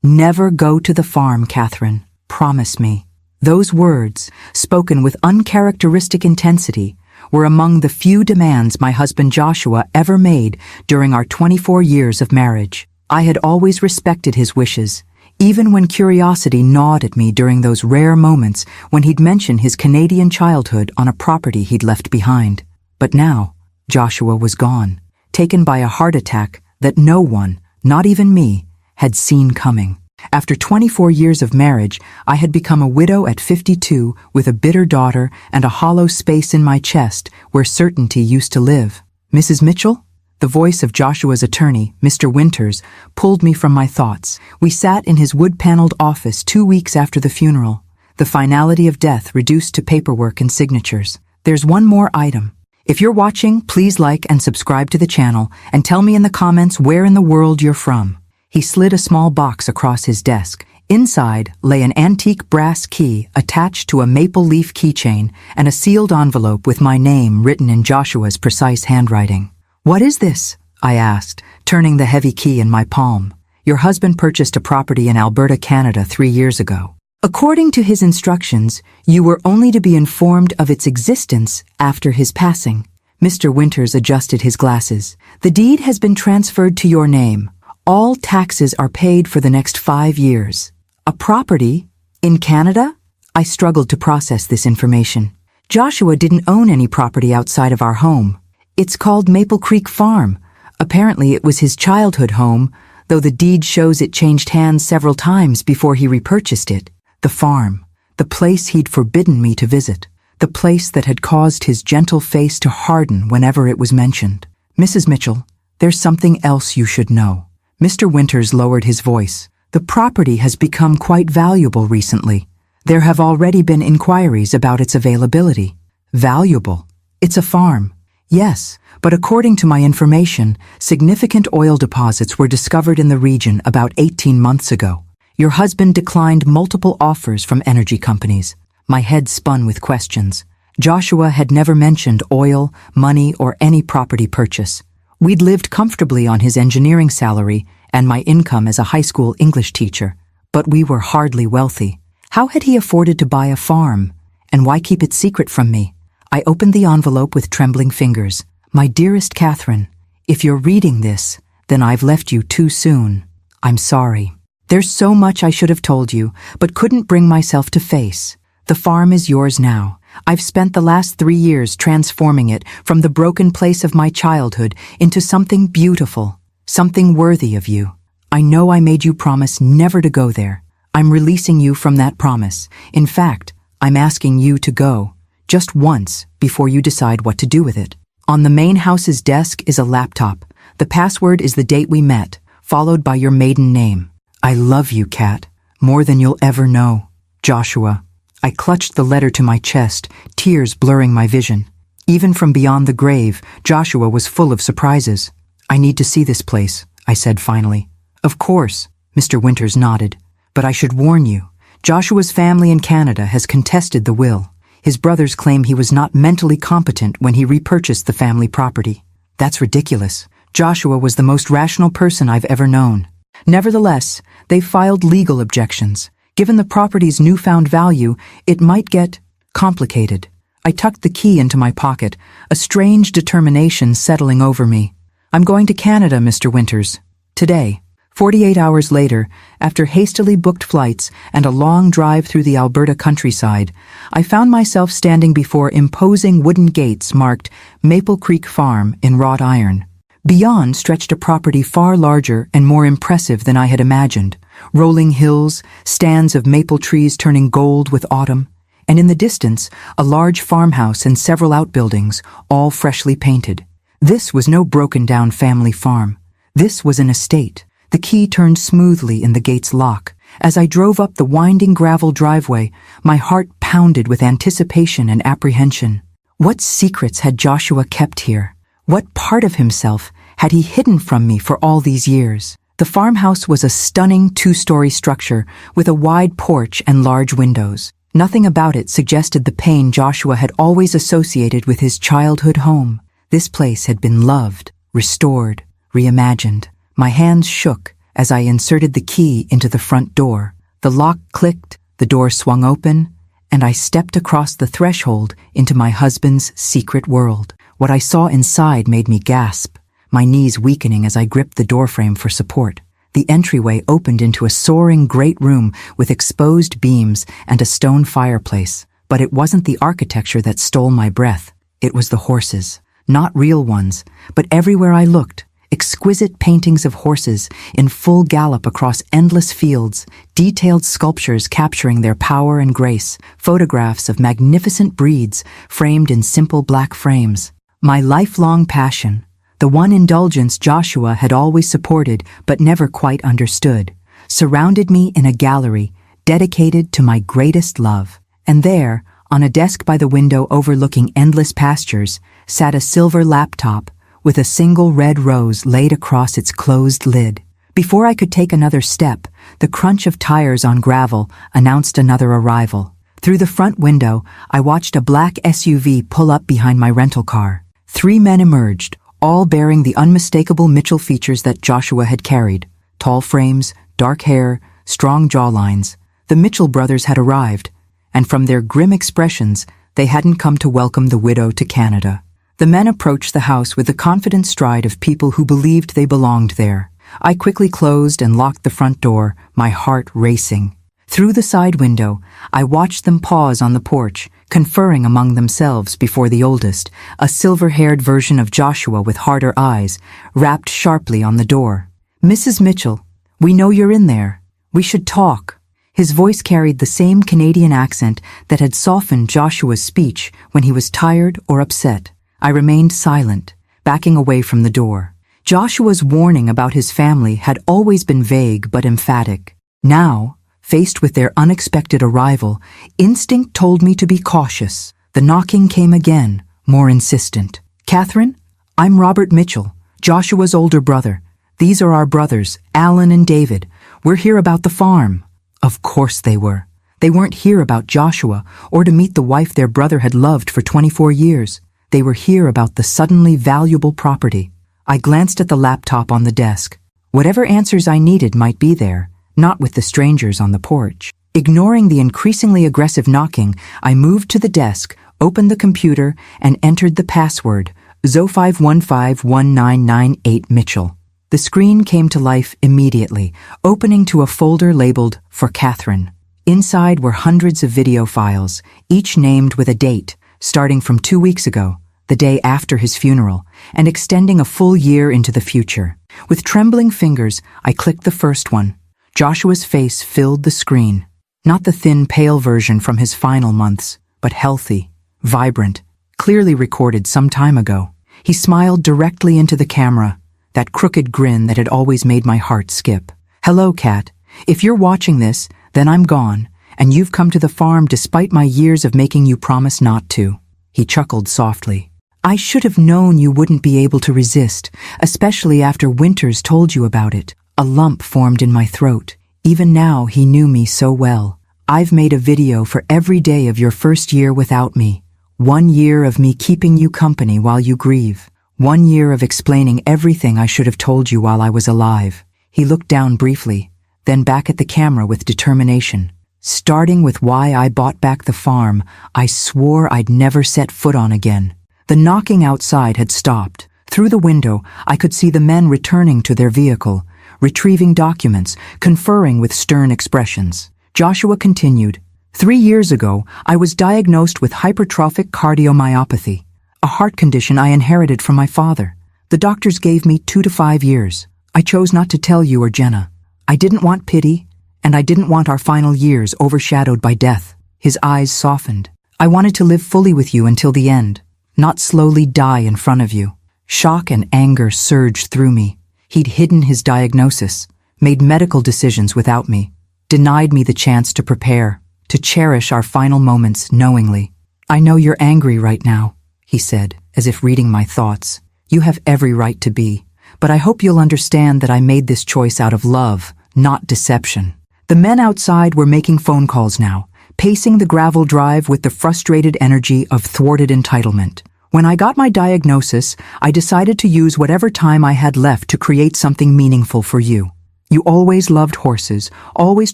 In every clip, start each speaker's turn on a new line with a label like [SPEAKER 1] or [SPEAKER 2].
[SPEAKER 1] "Never go to the farm, Catherine. Promise me." Those words, spoken with uncharacteristic intensity, were among the few demands my husband Joshua ever made during our 24 years of marriage. I had always respected his wishes, even when curiosity gnawed at me during those rare moments when he'd mention his Canadian childhood on a property he'd left behind. But now, Joshua was gone, taken by a heart attack that no one, not even me, had seen coming. After 24 years of marriage, I had become a widow at 52 with a bitter daughter and a hollow space in my chest where certainty used to live. "Mrs. Mitchell?" The voice of Joshua's attorney, Mr. Winters, pulled me from my thoughts. We sat in his wood-paneled office 2 weeks after the funeral, the finality of death reduced to paperwork and signatures. "There's one more item. If you're watching, please like and subscribe to the channel and tell me in the comments where in the world you're from." He slid a small box across his desk. Inside lay an antique brass key attached to a maple leaf keychain and a sealed envelope with my name written in Joshua's precise handwriting. "What is this?" I asked, turning the heavy key in my palm. "Your husband purchased a property in Alberta, Canada 3 years ago. According to his instructions, you were only to be informed of its existence after his passing." Mr. Winters adjusted his glasses. "The deed has been transferred to your name. All taxes are paid for the next 5 years. A property? In Canada?" I struggled to process this information. Joshua didn't own any property outside of our home. "It's called Maple Creek Farm. Apparently it was his childhood home, though the deed shows it changed hands several times before he repurchased it. The farm, the place he'd forbidden me to visit, the place that had caused his gentle face to harden whenever it was mentioned. Mrs. Mitchell, there's something else you should know." Mr. Winters lowered his voice. "The property has become quite valuable recently. There have already been inquiries about its availability." "Valuable? It's a farm." "Yes, but according to my information, significant oil deposits were discovered in the region about 18 months ago. Your husband declined multiple offers from energy companies." My head spun with questions. Joshua had never mentioned oil, money, or any property purchase. We'd lived comfortably on his engineering salary and my income as a high school English teacher, but we were hardly wealthy. How had he afforded to buy a farm? And why keep it secret from me? I opened the envelope with trembling fingers. "My dearest Catherine, if you're reading this, then I've left you too soon. I'm sorry. There's so much I should have told you, but couldn't bring myself to face. The farm is yours now. I've spent the last 3 years transforming it from the broken place of my childhood into something beautiful, something worthy of you. I know I made you promise never to go there. I'm releasing you from that promise. In fact, I'm asking you to go, just once, before you decide what to do with it. On the main house's desk is a laptop. The password is the date we met, followed by your maiden name. I love you, Kat, more than you'll ever know. Joshua." I clutched the letter to my chest, tears blurring my vision. Even from beyond the grave, Joshua was full of surprises. "I need to see this place," I said finally. "Of course," Mr. Winters nodded. "But I should warn you, Joshua's family in Canada has contested the will. His brothers claim he was not mentally competent when he repurchased the family property. That's ridiculous. Joshua was the most rational person I've ever known. Nevertheless, they filed legal objections. Given the property's newfound value, it might get complicated." I tucked the key into my pocket, a strange determination settling over me. "I'm going to Canada, Mr. Winters. Today." 48 hours later, after hastily booked flights and a long drive through the Alberta countryside, I found myself standing before imposing wooden gates marked Maple Creek Farm in wrought iron. Beyond stretched a property far larger and more impressive than I had imagined. Rolling hills, stands of maple trees turning gold with autumn, and in the distance, a large farmhouse and several outbuildings, all freshly painted. This was no broken-down family farm. This was an estate. The key turned smoothly in the gate's lock. As I drove up the winding gravel driveway, my heart pounded with anticipation and apprehension. What secrets had Joshua kept here? What part of himself had he hidden from me for all these years? The farmhouse was a stunning 2-story structure with a wide porch and large windows. Nothing about it suggested the pain Joshua had always associated with his childhood home. This place had been loved, restored, reimagined. My hands shook as I inserted the key into the front door. The lock clicked, the door swung open, and I stepped across the threshold into my husband's secret world. What I saw inside made me gasp, my knees weakening as I gripped the doorframe for support. The entryway opened into a soaring great room with exposed beams and a stone fireplace. But it wasn't the architecture that stole my breath. It was the horses. Not real ones, but everywhere I looked, exquisite paintings of horses in full gallop across endless fields, detailed sculptures capturing their power and grace, photographs of magnificent breeds framed in simple black frames. My lifelong passion, the one indulgence Joshua had always supported but never quite understood, surrounded me in a gallery dedicated to my greatest love. And there, on a desk by the window overlooking endless pastures, sat a silver laptop with a single red rose laid across its closed lid. Before I could take another step, the crunch of tires on gravel announced another arrival. Through the front window, I watched a black SUV pull up behind my rental car. 3 men emerged, all bearing the unmistakable Mitchell features that Joshua had carried. Tall frames, dark hair, strong jawlines. The Mitchell brothers had arrived, and from their grim expressions, they hadn't come to welcome the widow to Canada. The men approached the house with the confident stride of people who believed they belonged there. I quickly closed and locked the front door, my heart racing. Through the side window, I watched them pause on the porch, conferring among themselves before the oldest, a silver-haired version of Joshua with harder eyes, rapped sharply on the door. "Mrs. Mitchell, we know you're in there. We should talk." His voice carried the same Canadian accent that had softened Joshua's speech when he was tired or upset. I remained silent, backing away from the door. Joshua's warning about his family had always been vague but emphatic. Now, faced with their unexpected arrival, instinct told me to be cautious. The knocking came again, more insistent. "Catherine, I'm Robert Mitchell, Joshua's older brother. These are our brothers, Alan and David. We're here about the farm." Of course they were. They weren't here about Joshua or to meet the wife their brother had loved for 24 years. They were here about the suddenly valuable property. I glanced at the laptop on the desk. Whatever answers I needed might be there, not with the strangers on the porch. Ignoring the increasingly aggressive knocking, I moved to the desk, opened the computer, and entered the password, Zo5151998 Mitchell. The screen came to life immediately, opening to a folder labeled "For Catherine." Inside were hundreds of video files, each named with a date, starting from 2 weeks ago, the day after his funeral, and extending a full year into the future. With trembling fingers, I clicked the first one. Joshua's face filled the screen. Not the thin, pale version from his final months, but healthy, vibrant, clearly recorded some time ago. He smiled directly into the camera, that crooked grin that had always made my heart skip. "Hello, Kat. If you're watching this, then I'm gone, and you've come to the farm despite my years of making you promise not to." He chuckled softly. "I should have known you wouldn't be able to resist, especially after Winters told you about it." A lump formed in my throat. Even now, he knew me so well. "I've made a video for every day of your first year without me. 1 year of me keeping you company while you grieve. 1 year of explaining everything I should have told you while I was alive." He looked down briefly, then back at the camera with determination. "Starting with why I bought back the farm, I swore I'd never set foot on again." The knocking outside had stopped. Through the window, I could see the men returning to their vehicle, retrieving documents, conferring with stern expressions. Joshua continued, 3 years ago, I was diagnosed with hypertrophic cardiomyopathy, a heart condition I inherited from my father. The doctors gave me 2 to 5 years. I chose not to tell you or Jenna. I didn't want pity, and I didn't want our final years overshadowed by death." His eyes softened. "I wanted to live fully with you until the end, not slowly die in front of you." Shock and anger surged through me. He'd hidden his diagnosis, made medical decisions without me, denied me the chance to prepare, to cherish our final moments knowingly. "I know you're angry right now," he said, as if reading my thoughts. "You have every right to be, but I hope you'll understand that I made this choice out of love, not deception." The men outside were making phone calls now, pacing the gravel drive with the frustrated energy of thwarted entitlement. When I got my diagnosis, I decided to use whatever time I had left to create something meaningful for you. You always loved horses, always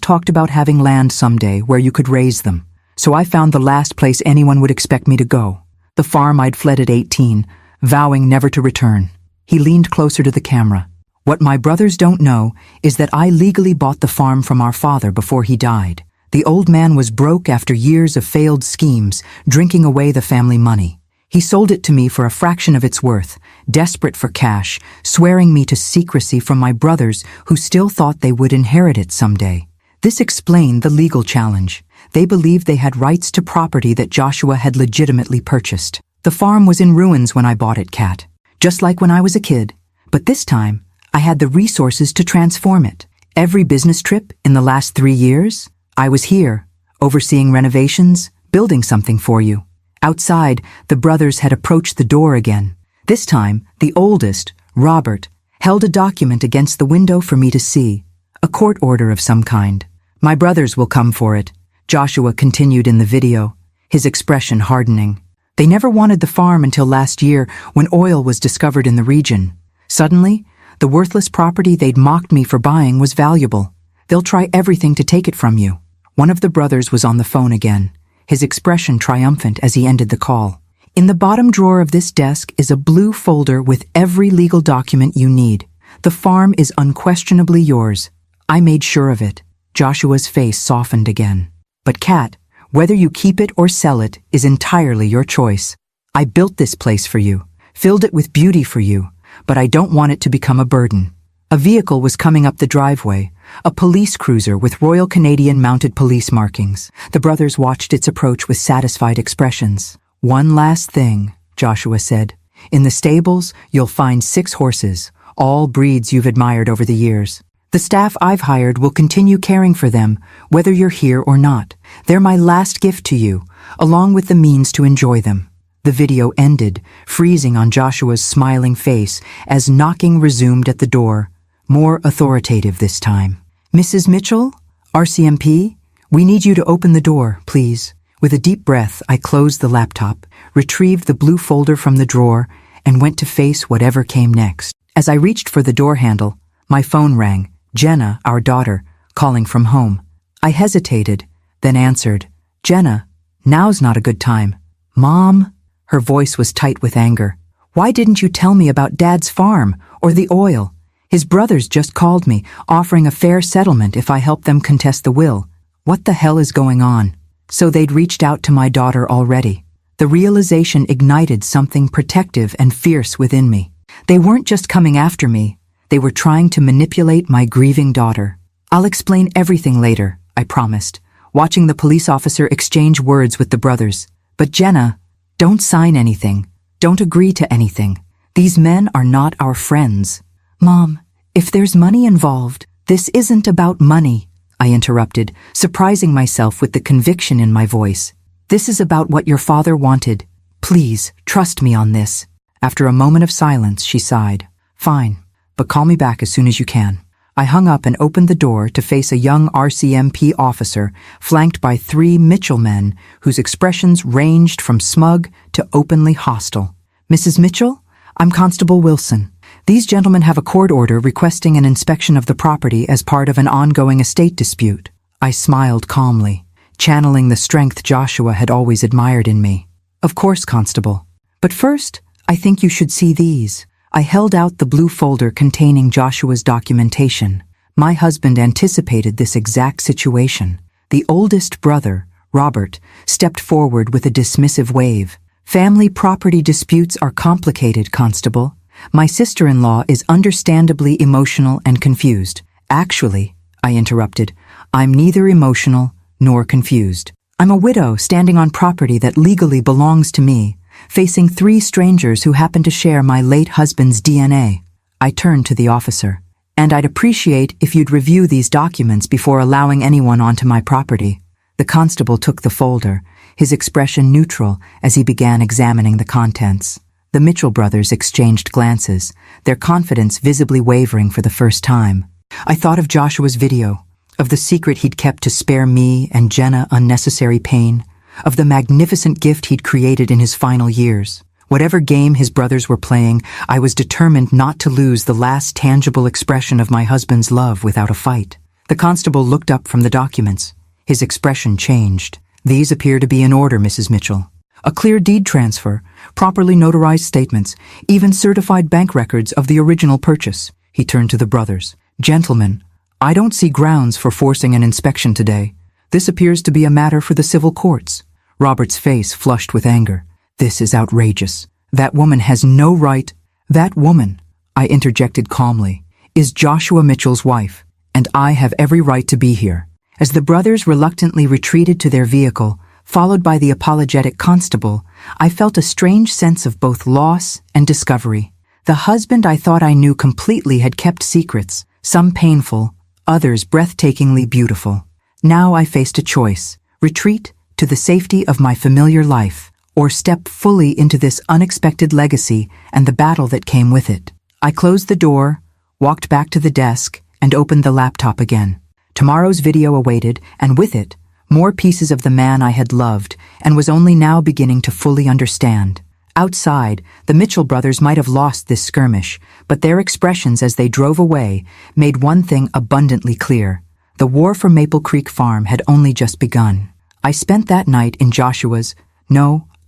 [SPEAKER 1] talked about having land someday where you could raise them. So I found the last place anyone would expect me to go. The farm I'd fled at 18, vowing never to return. He leaned closer to the camera. What my brothers don't know is that I legally bought the farm from our father before he died. The old man was broke after years of failed schemes, drinking away the family money. He sold it to me for a fraction of its worth, desperate for cash, swearing me to secrecy from my brothers who still thought they would inherit it someday. This explained the legal challenge. They believed they had rights to property that Joshua had legitimately purchased. The farm was in ruins when I bought it, Kat, just like when I was a kid. But this time, I had the resources to transform it. Every business trip in the last 3 years, I was here, overseeing renovations, building something for you. Outside, the brothers had approached the door again. This time, the oldest, Robert, held a document against the window for me to see, a court order of some kind. My brothers will come for it, Joshua continued in the video, his expression hardening. They never wanted the farm until last year when oil was discovered in the region. Suddenly, the worthless property they'd mocked me for buying was valuable. They'll try everything to take it from you. One of the brothers was on the phone again, his expression triumphant as he ended the call. In the bottom drawer of this desk is a blue folder with every legal document you need. The farm is unquestionably yours. I made sure of it. Joshua's face softened again. But Kat, whether you keep it or sell it is entirely your choice. I built this place for you, filled it with beauty for you, but I don't want it to become a burden. A vehicle was coming up the driveway, a police cruiser with Royal Canadian Mounted Police markings. The brothers watched its approach with satisfied expressions. One last thing, Joshua said. In the stables, you'll find 6 horses, all breeds you've admired over the years. The staff I've hired will continue caring for them, whether you're here or not. They're my last gift to you, along with the means to enjoy them. The video ended, freezing on Joshua's smiling face as knocking resumed at the door, more authoritative this time. Mrs. Mitchell, RCMP, we need you to open the door, please. With a deep breath, I closed the laptop, retrieved the blue folder from the drawer, and went to face whatever came next. As I reached for the door handle, my phone rang, Jenna, our daughter, calling from home. I hesitated, then answered, Jenna, now's not a good time. Mom? Her voice was tight with anger. Why didn't you tell me about Dad's farm or the oil? His brothers just called me, offering a fair settlement if I helped them contest the will. What the hell is going on? So they'd reached out to my daughter already. The realization ignited something protective and fierce within me. They weren't just coming after me. They were trying to manipulate my grieving daughter. I'll explain everything later, I promised, watching the police officer exchange words with the brothers. But Jenna, don't sign anything. Don't agree to anything. These men are not our friends. Mom, if there's money involved, this isn't about money, I interrupted, surprising myself with the conviction in my voice. This is about what your father wanted. Please, trust me on this. After a moment of silence, she sighed. Fine, but call me back as soon as you can. I hung up and opened the door to face a young RCMP officer flanked by 3 Mitchell men whose expressions ranged from smug to openly hostile. Mrs. Mitchell, I'm Constable Wilson. These gentlemen have a court order requesting an inspection of the property as part of an ongoing estate dispute. I smiled calmly, channeling the strength Joshua had always admired in me. Of course, Constable. But first, I think you should see these. I held out the blue folder containing Joshua's documentation. My husband anticipated this exact situation. The oldest brother, Robert, stepped forward with a dismissive wave. Family property disputes are complicated, Constable. My sister-in-law is understandably emotional and confused. Actually, I interrupted, I'm neither emotional nor confused. I'm a widow standing on property that legally belongs to me, facing 3 strangers who happen to share my late husband's DNA. I turned to the officer. And I'd appreciate if you'd review these documents before allowing anyone onto my property. The constable took the folder, his expression neutral as he began examining the contents. The Mitchell brothers exchanged glances, their confidence visibly wavering for the first time. I thought of Joshua's video, of the secret he'd kept to spare me and Jenna unnecessary pain, of the magnificent gift he'd created in his final years. Whatever game his brothers were playing, I was determined not to lose the last tangible expression of my husband's love without a fight. The constable looked up from the documents. His expression changed. "These appear to be in order, Mrs. Mitchell. A clear deed transfer, properly notarized statements, even certified bank records of the original purchase." He turned to the brothers. "Gentlemen, I don't see grounds for forcing an inspection today. This appears to be a matter for the civil courts." Robert's face flushed with anger. "This is outrageous. That woman has no right." "That woman," I interjected calmly, "is Joshua Mitchell's wife, and I have every right to be here." As the brothers reluctantly retreated to their vehicle, followed by the apologetic constable, I felt a strange sense of both loss and discovery. The husband I thought I knew completely had kept secrets, some painful, others breathtakingly beautiful. Now I faced a choice: retreat to the safety of my familiar life, or step fully into this unexpected legacy and the battle that came with it. I closed the door, walked back to the desk, and opened the laptop again. Tomorrow's video awaited, and with it, more pieces of the man I had loved and was only now beginning to fully understand. Outside, the Mitchell brothers might have lost this skirmish, but their expressions as they drove away made one thing abundantly clear: the war for Maple Creek Farm had only just begun. I spent that night in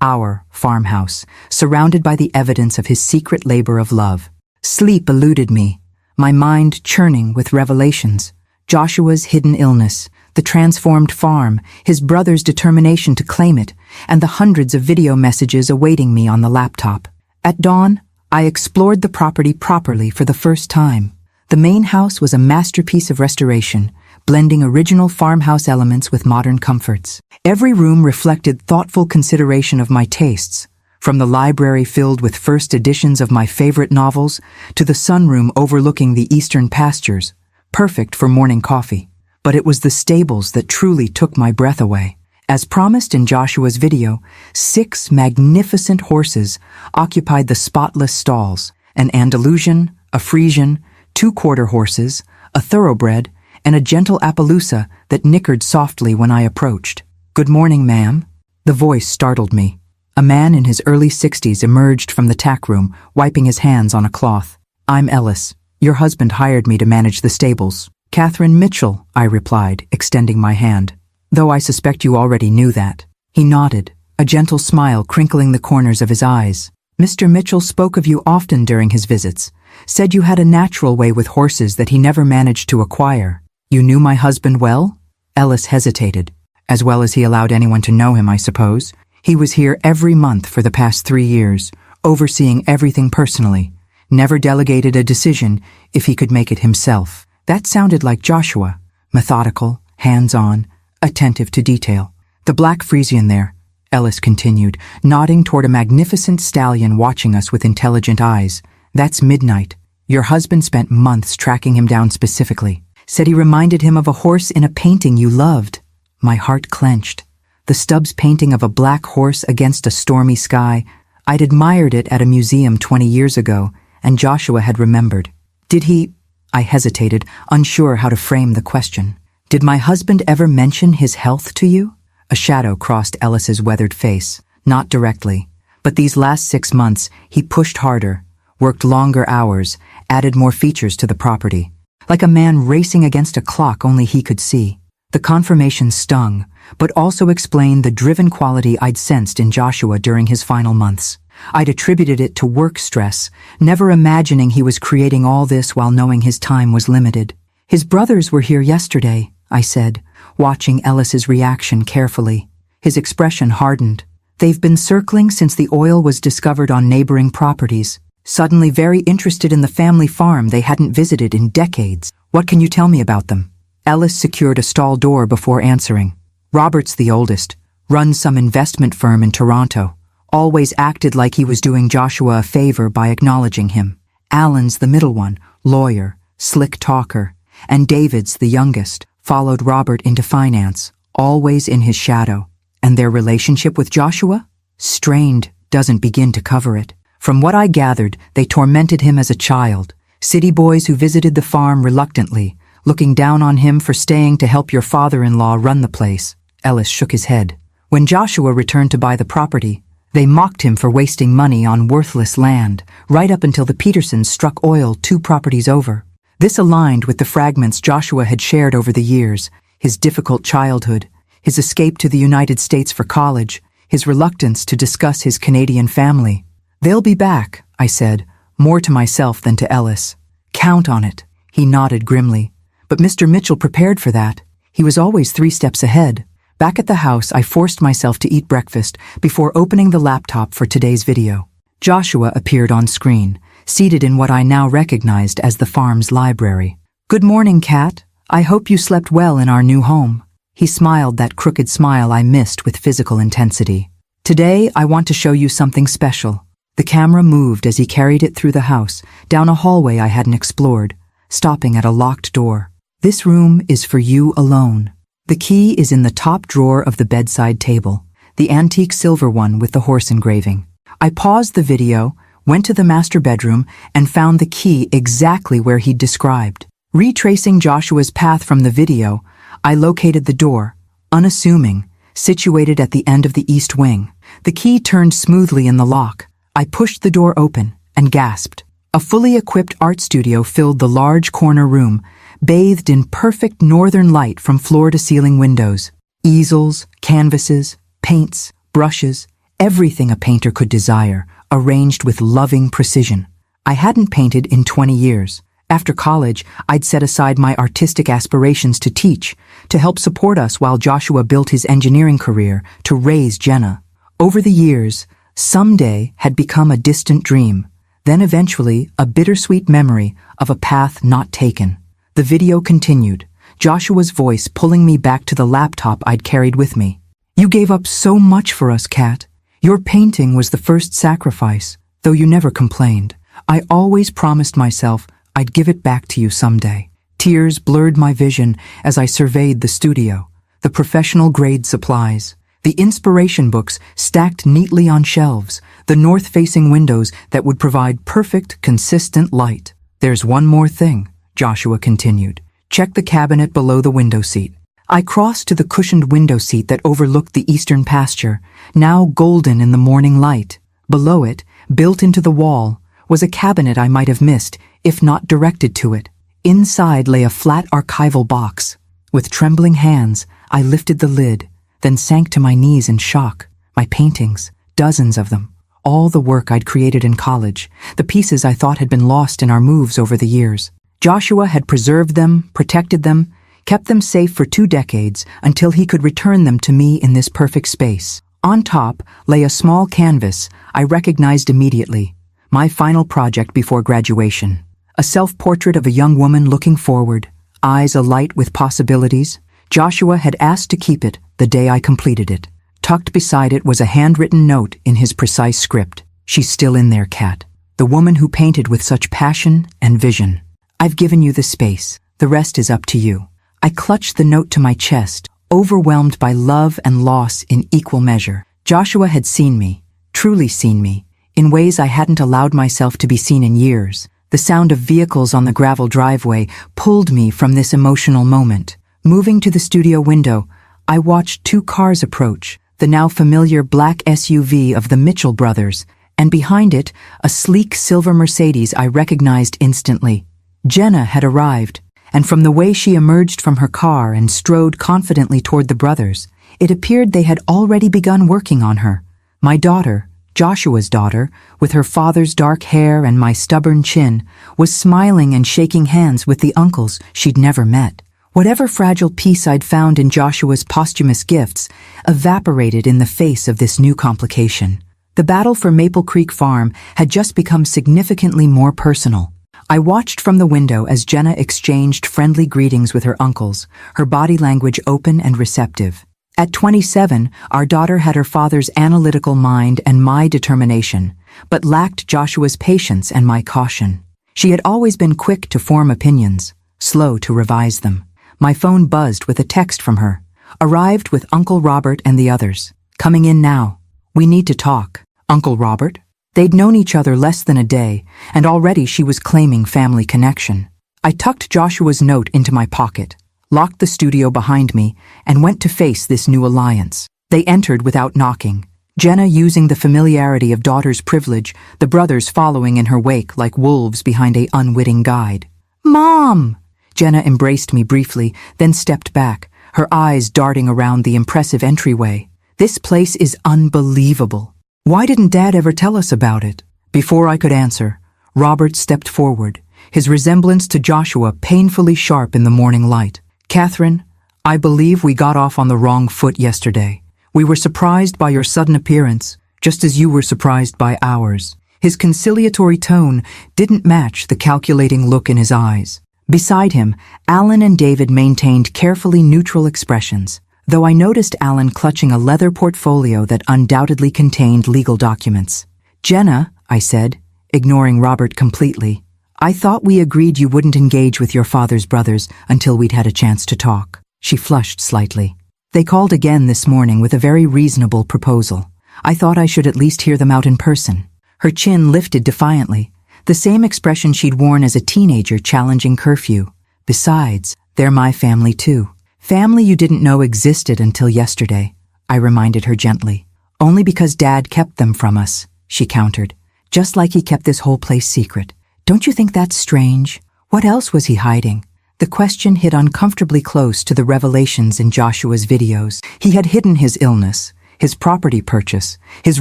[SPEAKER 1] our farmhouse, surrounded by the evidence of his secret labor of love. Sleep eluded me, my mind churning with revelations. Joshua's hidden illness, the transformed farm, his brother's determination to claim it, and the hundreds of video messages awaiting me on the laptop. At dawn, I explored the property properly for the first time. The main house was a masterpiece of restoration, blending original farmhouse elements with modern comforts. Every room reflected thoughtful consideration of my tastes, from the library filled with first editions of my favorite novels to the sunroom overlooking the eastern pastures, perfect for morning coffee. But it was the stables that truly took my breath away. As promised in Joshua's video, 6 magnificent horses occupied the spotless stalls: an Andalusian, a Frisian, 2 quarter horses, a thoroughbred, and a gentle Appaloosa that nickered softly when I approached. "Good morning, ma'am." The voice startled me. A man in his early 60s emerged from the tack room, wiping his hands on a cloth. "I'm Ellis. Your husband hired me to manage the stables." "Catherine Mitchell," I replied, extending my hand. "Though I suspect you already knew that." He nodded, a gentle smile crinkling the corners of his eyes. "Mr. Mitchell spoke of you often during his visits, said you had a natural way with horses that he never managed to acquire. You knew my husband well?" Ellis hesitated. "As well as he allowed anyone to know him, I suppose. He was here every month for the past 3 years, overseeing everything personally. Never delegated a decision if he could make it himself." That sounded like Joshua, methodical, hands-on, attentive to detail. "The black Frisian there," Ellis continued, nodding toward a magnificent stallion watching us with intelligent eyes. "That's Midnight. Your husband spent months tracking him down specifically. Said he reminded him of a horse in a painting you loved." My heart clenched. The Stubbs painting of a black horse against a stormy sky. I'd admired it at a museum 20 years ago, and Joshua had remembered. "Did he—" I hesitated, unsure how to frame the question. "Did my husband ever mention his health to you?" A shadow crossed Ellis's weathered face. "Not directly. But these last 6 months, he pushed harder, worked longer hours, added more features to the property. Like a man racing against a clock only he could see." The confirmation stung, but also explained the driven quality I'd sensed in Joshua during his final months. I'd attributed it to work stress, never imagining he was creating all this while knowing his time was limited. "His brothers were here yesterday," I said, watching Ellis's reaction carefully. His expression hardened. "They've been circling since the oil was discovered on neighboring properties, suddenly very interested in the family farm they hadn't visited in decades. What can you tell me about them?" Ellis secured a stall door before answering. "Robert's the oldest, runs some investment firm in Toronto. Always acted like he was doing Joshua a favor by acknowledging him. Alan's the middle one, lawyer, slick talker, and David's the youngest, followed Robert into finance, always in his shadow. And their relationship with Joshua? Strained doesn't begin to cover it. From what I gathered, they tormented him as a child, city boys who visited the farm reluctantly, looking down on him for staying to help your father-in-law run the place." Ellis shook his head. "When Joshua returned to buy the property, They mocked him for wasting money on worthless land, right up until the Petersons struck oil 2 properties over. This aligned with the fragments Joshua had shared over the years, his difficult childhood, his escape to the United States for college, his reluctance to discuss his Canadian family. "They'll be back," I said, more to myself than to Ellis. "Count on it." He nodded grimly. But Mr. Mitchell prepared for that. He was always 3 steps ahead. Back at the house, I forced myself to eat breakfast before opening the laptop for today's video. Joshua appeared on screen, seated in what I now recognized as the farm's library. "Good morning, Kat. I hope you slept well in our new home." He smiled that crooked smile I missed with physical intensity. "Today, I want to show you something special." The camera moved as he carried it through the house, down a hallway I hadn't explored, stopping at a locked door. "This room is for you alone. The key is in the top drawer of the bedside table, the antique silver one with the horse engraving." I paused the video, went to the master bedroom, and found the key exactly where he'd described. Retracing Joshua's path from the video, I located the door, unassuming, situated at the end of the east wing. The key turned smoothly in the lock. I pushed the door open and gasped. A fully equipped art studio filled the large corner room, bathed in perfect northern light from floor-to-ceiling windows. Easels, canvases, paints, brushes, everything a painter could desire, arranged with loving precision. I hadn't painted in 20 years. After college, I'd set aside my artistic aspirations to teach, to help support us while Joshua built his engineering career, to raise Jenna. Over the years, someday had become a distant dream, then eventually a bittersweet memory of a path not taken. The video continued, Joshua's voice pulling me back to the laptop I'd carried with me. "You gave up so much for us, Kat. Your painting was the first sacrifice, though you never complained. I always promised myself I'd give it back to you someday." Tears blurred my vision as I surveyed the studio, the professional-grade supplies, the inspiration books stacked neatly on shelves, the north-facing windows that would provide perfect, consistent light. "There's one more thing," Joshua continued. "Check the cabinet below the window seat." I crossed to the cushioned window seat that overlooked the eastern pasture, now golden in the morning light. Below it, built into the wall, was a cabinet I might have missed, if not directed to it. Inside lay a flat archival box. With trembling hands, I lifted the lid, then sank to my knees in shock. My paintings, dozens of them, all the work I'd created in college, the pieces I thought had been lost in our moves over the years. Joshua had preserved them, protected them, kept them safe for 2 decades until he could return them to me in this perfect space. On top lay a small canvas I recognized immediately, my final project before graduation. A self-portrait of a young woman looking forward, eyes alight with possibilities. Joshua had asked to keep it the day I completed it. Tucked beside it was a handwritten note in his precise script. "She's still in there, Kat. The woman who painted with such passion and vision. I've given you the space. The rest is up to you." I clutched the note to my chest, overwhelmed by love and loss in equal measure. Joshua had seen me, truly seen me, in ways I hadn't allowed myself to be seen in years. The sound of vehicles on the gravel driveway pulled me from this emotional moment. Moving to the studio window, I watched 2 cars approach, the now familiar black SUV of the Mitchell brothers, and behind it, a sleek silver Mercedes I recognized instantly. Jenna had arrived, and from the way she emerged from her car and strode confidently toward the brothers, it appeared they had already begun working on her. My daughter, Joshua's daughter, with her father's dark hair and my stubborn chin, was smiling and shaking hands with the uncles she'd never met. Whatever fragile peace I'd found in Joshua's posthumous gifts evaporated in the face of this new complication. The battle for Maple Creek Farm had just become significantly more personal. I watched from the window as Jenna exchanged friendly greetings with her uncles, her body language open and receptive. At 27, our daughter had her father's analytical mind and my determination, but lacked Joshua's patience and my caution. She had always been quick to form opinions, slow to revise them. My phone buzzed with a text from her. "Arrived with Uncle Robert and the others. Coming in now. We need to talk." Uncle Robert? They'd known each other less than a day, and already she was claiming family connection. I tucked Joshua's note into my pocket, locked the studio behind me, and went to face this new alliance. They entered without knocking, Jenna using the familiarity of daughter's privilege, the brothers following in her wake like wolves behind an unwitting guide. "Mom!" Jenna embraced me briefly, then stepped back, her eyes darting around the impressive entryway. "This place is unbelievable. Why didn't Dad ever tell us about it?" Before I could answer, Robert stepped forward, his resemblance to Joshua painfully sharp in the morning light. "Catherine, I believe we got off on the wrong foot yesterday. We were surprised by your sudden appearance, just as you were surprised by ours." His conciliatory tone didn't match the calculating look in his eyes. Beside him, Alan and David maintained carefully neutral expressions, though I noticed Alan clutching a leather portfolio that undoubtedly contained legal documents. "Jenna," I said, ignoring Robert completely, "I thought we agreed you wouldn't engage with your father's brothers until we'd had a chance to talk." She flushed slightly. "They called again this morning with a very reasonable proposal. I thought I should at least hear them out in person." Her chin lifted defiantly, the same expression she'd worn as a teenager challenging curfew. "Besides, they're my family too. Family you didn't know existed until yesterday," I reminded her gently. "Only because Dad kept them from us," she countered, "just like he kept this whole place secret. Don't you think that's strange? What else was he hiding?" The question hit uncomfortably close to the revelations in Joshua's videos. He had hidden his illness, his property purchase, his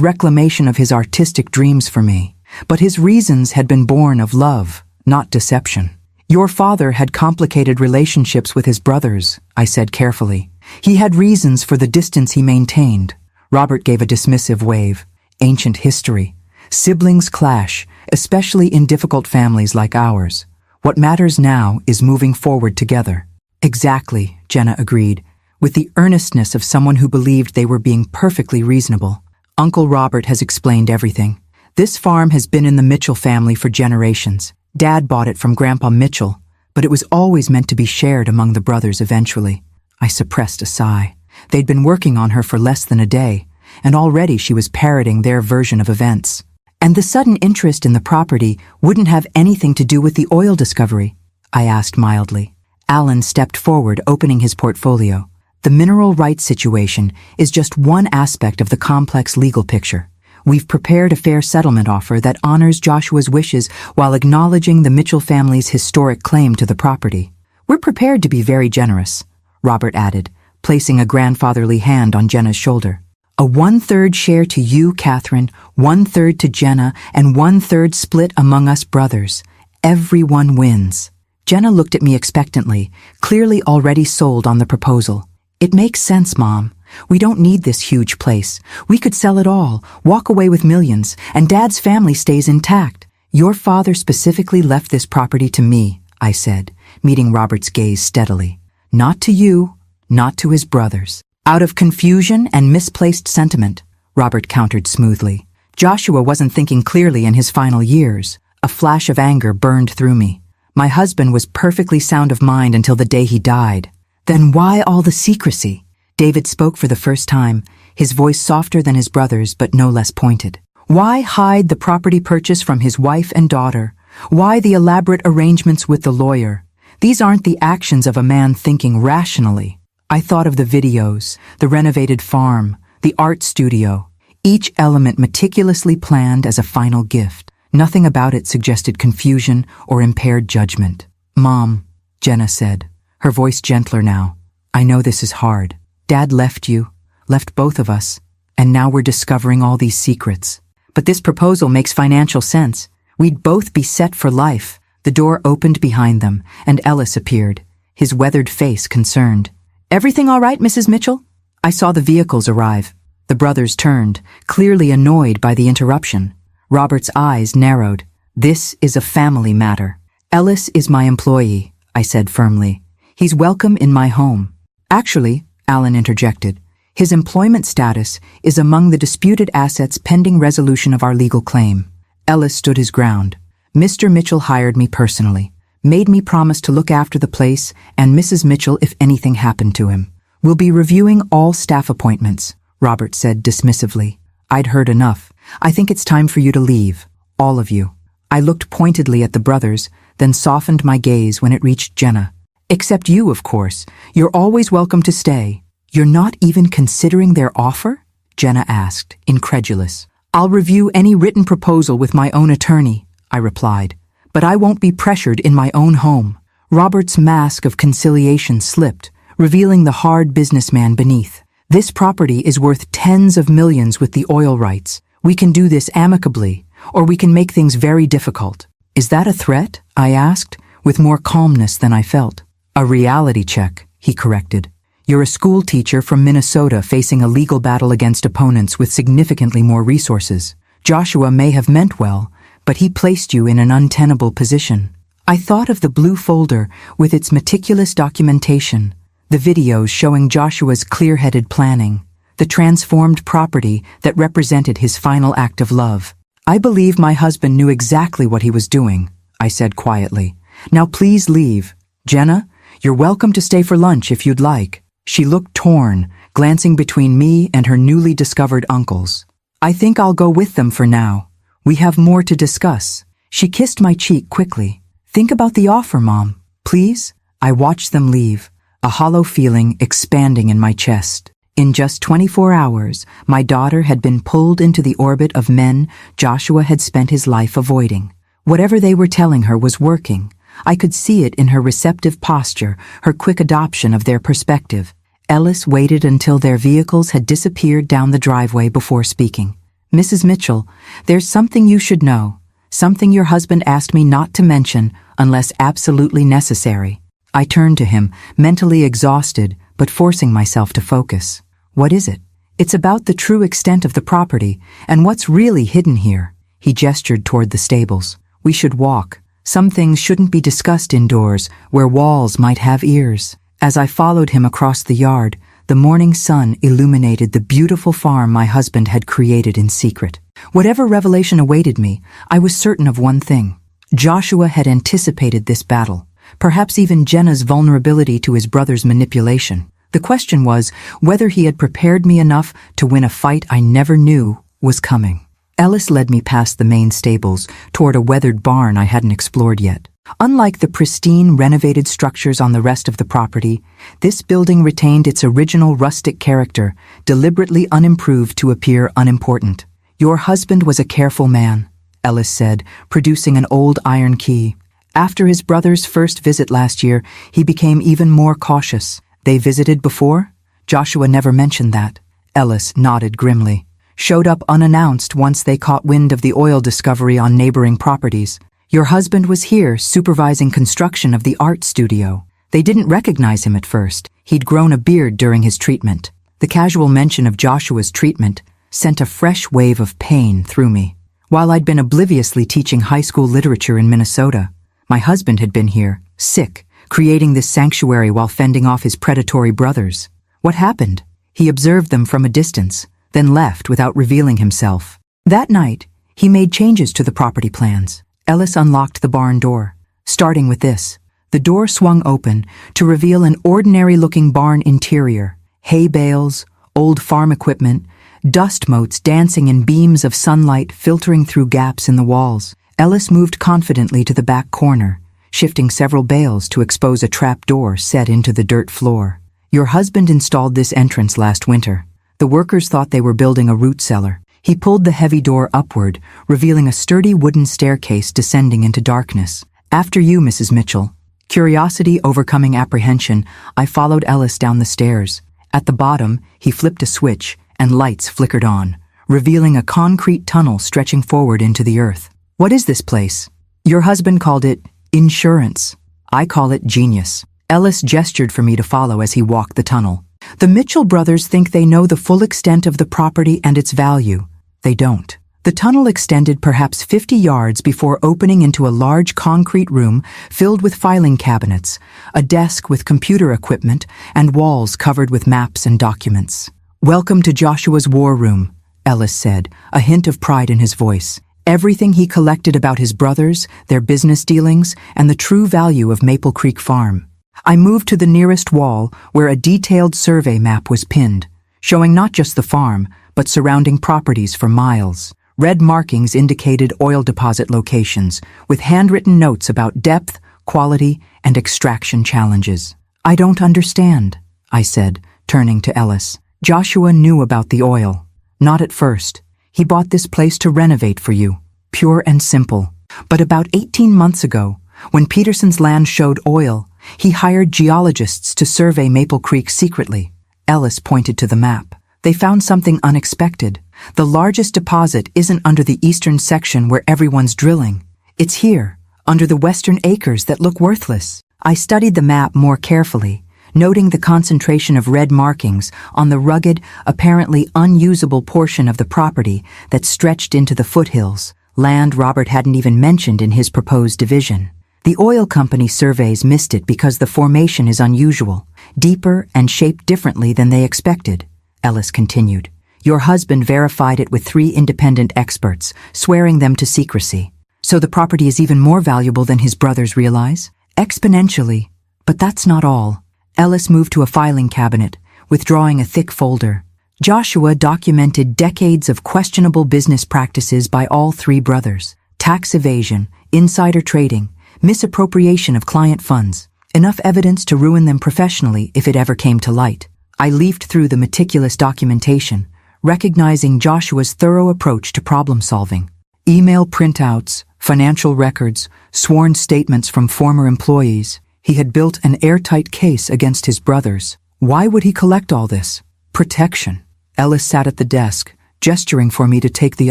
[SPEAKER 1] reclamation of his artistic dreams for me. But his reasons had been born of love, not deception. "Your father had complicated relationships with his brothers," I said carefully. "He had reasons for the distance he maintained." Robert gave a dismissive wave. "Ancient history. Siblings clash, especially in difficult families like ours. What matters now is moving forward together." "Exactly," Jenna agreed, with the earnestness of someone who believed they were being perfectly reasonable. "Uncle Robert has explained everything. This farm has been in the Mitchell family for generations. Dad bought it from Grandpa Mitchell, but it was always meant to be shared among the brothers eventually." I suppressed a sigh. They'd been working on her for less than a day, and already she was parroting their version of events. "And the sudden interest in the property wouldn't have anything to do with the oil discovery?" I asked mildly. Alan stepped forward, opening his portfolio. "The mineral rights situation is just one aspect of the complex legal picture. We've prepared a fair settlement offer that honors Joshua's wishes while acknowledging the Mitchell family's historic claim to the property. We're prepared to be very generous," Robert added, placing a grandfatherly hand on Jenna's shoulder. "A 1/3 share to you, Catherine, 1/3 to Jenna, and 1/3 split among us brothers. Everyone wins." Jenna looked at me expectantly, clearly already sold on the proposal. "It makes sense, Mom. We don't need this huge place. We could sell it all, walk away with millions, and Dad's family stays intact." "Your father specifically left this property to me," I said, meeting Robert's gaze steadily. "Not to you, not to his brothers." "Out of confusion and misplaced sentiment," Robert countered smoothly. Joshua wasn't thinking clearly in his final years. A flash of anger burned through me. My husband was perfectly sound of mind until the day he died. "Then why all the secrecy?" David spoke for the first time, his voice softer than his brother's but no less pointed. "Why hide the property purchase from his wife and daughter? Why the elaborate arrangements with the lawyer? These aren't the actions of a man thinking rationally." I thought of the videos, the renovated farm, the art studio, each element meticulously planned as a final gift. Nothing about it suggested confusion or impaired judgment. "Mom," Jenna said, her voice gentler now, "I know this is hard. Dad left you, left both of us, and now we're discovering all these secrets. But this proposal makes financial sense. We'd both be set for life." The door opened behind them, and Ellis appeared, his weathered face concerned. "Everything all right, Mrs. Mitchell?" I saw the vehicles arrive. The brothers turned, clearly annoyed by the interruption. Robert's eyes narrowed. "This is a family matter." "Ellis is my employee," I said firmly. "He's welcome in my home." "Actually," Alan interjected, "his employment status is among the disputed assets pending resolution of our legal claim." Ellis stood his ground. "Mr. Mitchell hired me personally, made me promise to look after the place and Mrs. Mitchell if anything happened to him. We'll be reviewing all staff appointments," Robert said dismissively. "I'd heard enough. I think it's time for you to leave. All of you." I looked pointedly at the brothers, then softened my gaze when it reached Jenna. "Except you, of course. You're always welcome to stay." "You're not even considering their offer?" Jenna asked, incredulous. I'll review any written proposal with my own attorney, I replied, but I won't be pressured in my own home. Robert's mask of conciliation slipped, revealing the hard businessman beneath. This property is worth tens of millions with the oil rights. We can do this amicably, or we can make things very difficult. Is that a threat? I asked, with more calmness than I felt. A reality check, he corrected. You're a school teacher from Minnesota facing a legal battle against opponents with significantly more resources. Joshua may have meant well, but he placed you in an untenable position. I thought of the blue folder with its meticulous documentation, the videos showing Joshua's clear-headed planning, the transformed property that represented his final act of love. I believe my husband knew exactly what he was doing, I said quietly. Now please leave. Jenna, you're welcome to stay for lunch if you'd like. She looked torn, glancing between me and her newly discovered uncles. I think I'll go with them for now. We have more to discuss. She kissed my cheek quickly. Think about the offer, Mom. Please? I watched them leave, a hollow feeling expanding in my chest. In just 24 hours, my daughter had been pulled into the orbit of men Joshua had spent his life avoiding. Whatever they were telling her was working. I could see it in her receptive posture, her quick adoption of their perspective. Ellis waited until their vehicles had disappeared down the driveway before speaking. Mrs. Mitchell, there's something you should know. Something your husband asked me not to mention unless absolutely necessary. I turned to him, mentally exhausted, but forcing myself to focus. What is it? It's about the true extent of the property and what's really hidden here. He gestured toward the stables. We should walk. Some things shouldn't be discussed indoors, where walls might have ears. As I followed him across the yard, the morning sun illuminated the beautiful farm my husband had created in secret. Whatever revelation awaited me, I was certain of one thing. Joshua had anticipated this battle, perhaps even Jenna's vulnerability to his brother's manipulation. The question was whether he had prepared me enough to win a fight I never knew was coming. Ellis led me past the main stables, toward a weathered barn I hadn't explored yet. Unlike the pristine, renovated structures on the rest of the property, this building retained its original rustic character, deliberately unimproved to appear unimportant. Your husband was a careful man, Ellis said, producing an old iron key. After his brother's first visit last year, he became even more cautious. They visited before? Joshua never mentioned that. Ellis nodded grimly. Showed up unannounced once they caught wind of the oil discovery on neighboring properties. Your husband was here supervising construction of the art studio. They didn't recognize him at first. He'd grown a beard during his treatment. The casual mention of Joshua's treatment sent a fresh wave of pain through me. While I'd been obliviously teaching high school literature in Minnesota, my husband had been here, sick, creating this sanctuary while fending off his predatory brothers. What happened? He observed them from a distance, then left without revealing himself. That night, he made changes to the property plans. Ellis unlocked the barn door. Starting with this, the door swung open to reveal an ordinary-looking barn interior. Hay bales, old farm equipment, dust motes dancing in beams of sunlight filtering through gaps in the walls. Ellis moved confidently to the back corner, shifting several bales to expose a trap door set into the dirt floor. Your husband installed this entrance last winter. The workers thought they were building a root cellar. He pulled the heavy door upward, revealing a sturdy wooden staircase descending into darkness. After you, Mrs. Mitchell. Curiosity overcoming apprehension, I followed Ellis down the stairs. At the bottom, he flipped a switch, and lights flickered on, revealing a concrete tunnel stretching forward into the earth. What is this place? Your husband called it insurance. I call it genius. Ellis gestured for me to follow as he walked the tunnel. The Mitchell brothers think they know the full extent of the property and its value. They don't. The tunnel extended perhaps 50 yards before opening into a large concrete room filled with filing cabinets, a desk with computer equipment, and walls covered with maps and documents. Welcome to Joshua's war room, Ellis said, a hint of pride in his voice. Everything he collected about his brothers, their business dealings, and the true value of Maple Creek Farm. I moved to the nearest wall where a detailed survey map was pinned, showing not just the farm, but surrounding properties for miles. Red markings indicated oil deposit locations, with handwritten notes about depth, quality, and extraction challenges. I don't understand, I said, turning to Ellis. Joshua knew about the oil. Not at first. He bought this place to renovate for you. Pure and simple. But about 18 months ago, when Peterson's land showed oil, he hired geologists to survey Maple Creek secretly. Ellis pointed to the map. They found something unexpected. The largest deposit isn't under the eastern section where everyone's drilling. It's here, under the western acres that look worthless. I studied the map more carefully, noting the concentration of red markings on the rugged, apparently unusable portion of the property that stretched into the foothills, land Robert hadn't even mentioned in his proposed division. The oil company surveys missed it because the formation is unusual, deeper and shaped differently than they expected, Ellis continued. Your husband verified it with 3 independent experts, swearing them to secrecy. So the property is even more valuable than his brothers realize? Exponentially. But that's not all. Ellis moved to a filing cabinet, withdrawing a thick folder. Joshua documented decades of questionable business practices by all 3 brothers. Tax evasion, insider trading, misappropriation of client funds. Enough evidence to ruin them professionally if it ever came to light. I leafed through the meticulous documentation, recognizing Joshua's thorough approach to problem solving. Email printouts, financial records, sworn statements from former employees. He had built an airtight case against his brothers. Why would he collect all this? Protection. Ellis sat at the desk, gesturing for me to take the